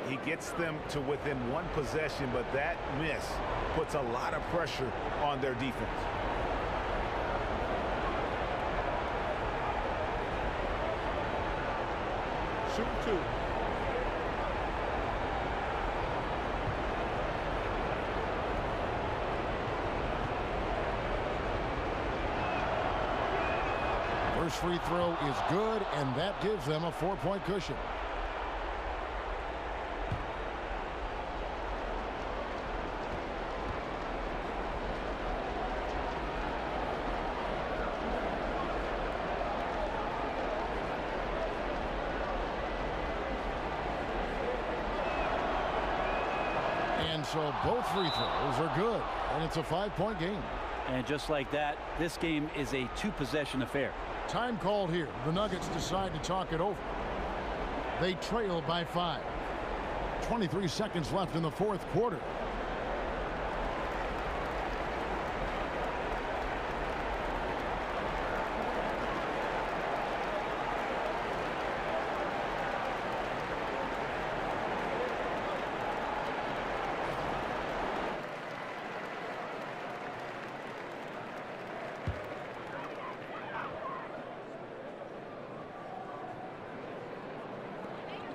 He gets them to within 1 possession, but that miss puts a lot of pressure on their defense. Shoot 2. First free throw is good, and that gives them a 4-point cushion. And so both free throws are good, and it's a 5-point game. And just like that, this game is a two-possession affair. Time called here. The Nuggets decide to talk it over. They trail by 5. 23 seconds left in the fourth quarter.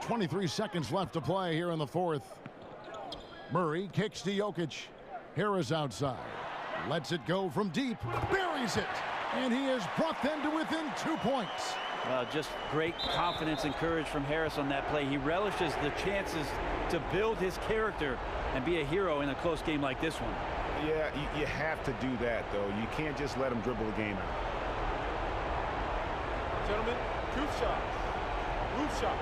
.23 seconds left to play here in the fourth. Murray kicks to Jokic. Harris outside. Lets it go from deep. Buries it. And he has brought them to within 2 points. Well, just great confidence and courage from Harris on that play. He relishes the chances to build his character and be a hero in a close game like this one. Yeah, you have to do that, though. You can't just let him dribble the game out. Gentlemen, truth shots. Roof shots.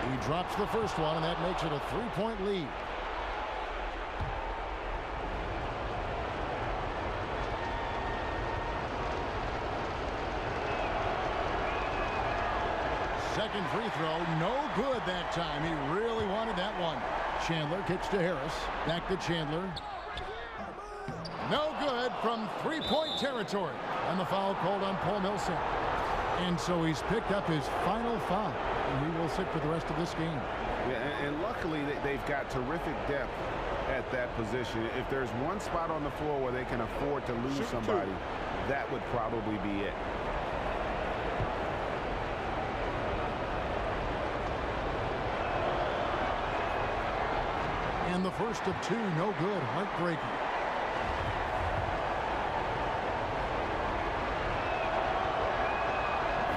He drops the first one, and that makes it a 3-point lead. Second free throw, no good that time. He really wanted that one. Chandler kicks to Harris. Back to Chandler. No good from three-point territory. And the foul called on Paul Millsap. And so he's picked up his final foul. And he will sit for the rest of this game. Yeah, and luckily they've got terrific depth at that position. If there's one spot on the floor where they can afford to lose somebody, that would probably be it. And the first of two, no good, heartbreaking.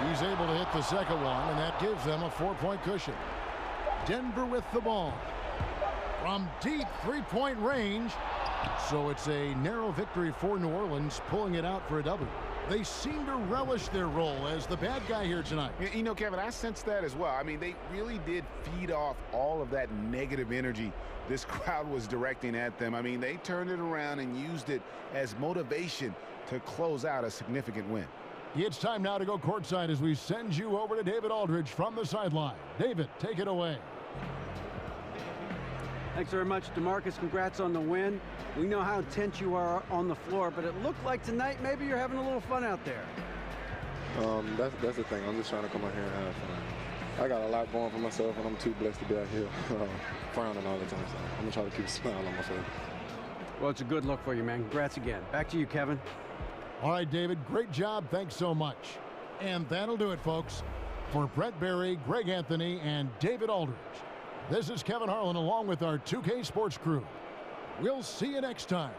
He's able to hit the second one, and that gives them a 4-point cushion. Denver with the ball. From deep three-point range. So it's a narrow victory for New Orleans, pulling it out for a W. They seem to relish their role as the bad guy here tonight. You know, Kevin, I sense that as well. I mean, they really did feed off all of that negative energy this crowd was directing at them. I mean, they turned it around and used it as motivation to close out a significant win. It's time now to go courtside as we send you over to David Aldridge from the sideline. David, take it away. Thanks very much, DeMarcus. Congrats on the win. We know how intense you are on the floor, but it looked like tonight maybe you're having a little fun out there. That's the thing. I'm just trying to come out here and have fun. I got a lot going for myself, and I'm too blessed to be out here frowning all the time. So I'm going to try to keep a smile on my face. Well, it's a good look for you, man. Congrats again. Back to you, Kevin. All right, David, great job. Thanks so much. And that'll do it, folks. For Brett Berry, Greg Anthony, and David Aldridge, this is Kevin Harlan along with our 2K Sports crew. We'll see you next time.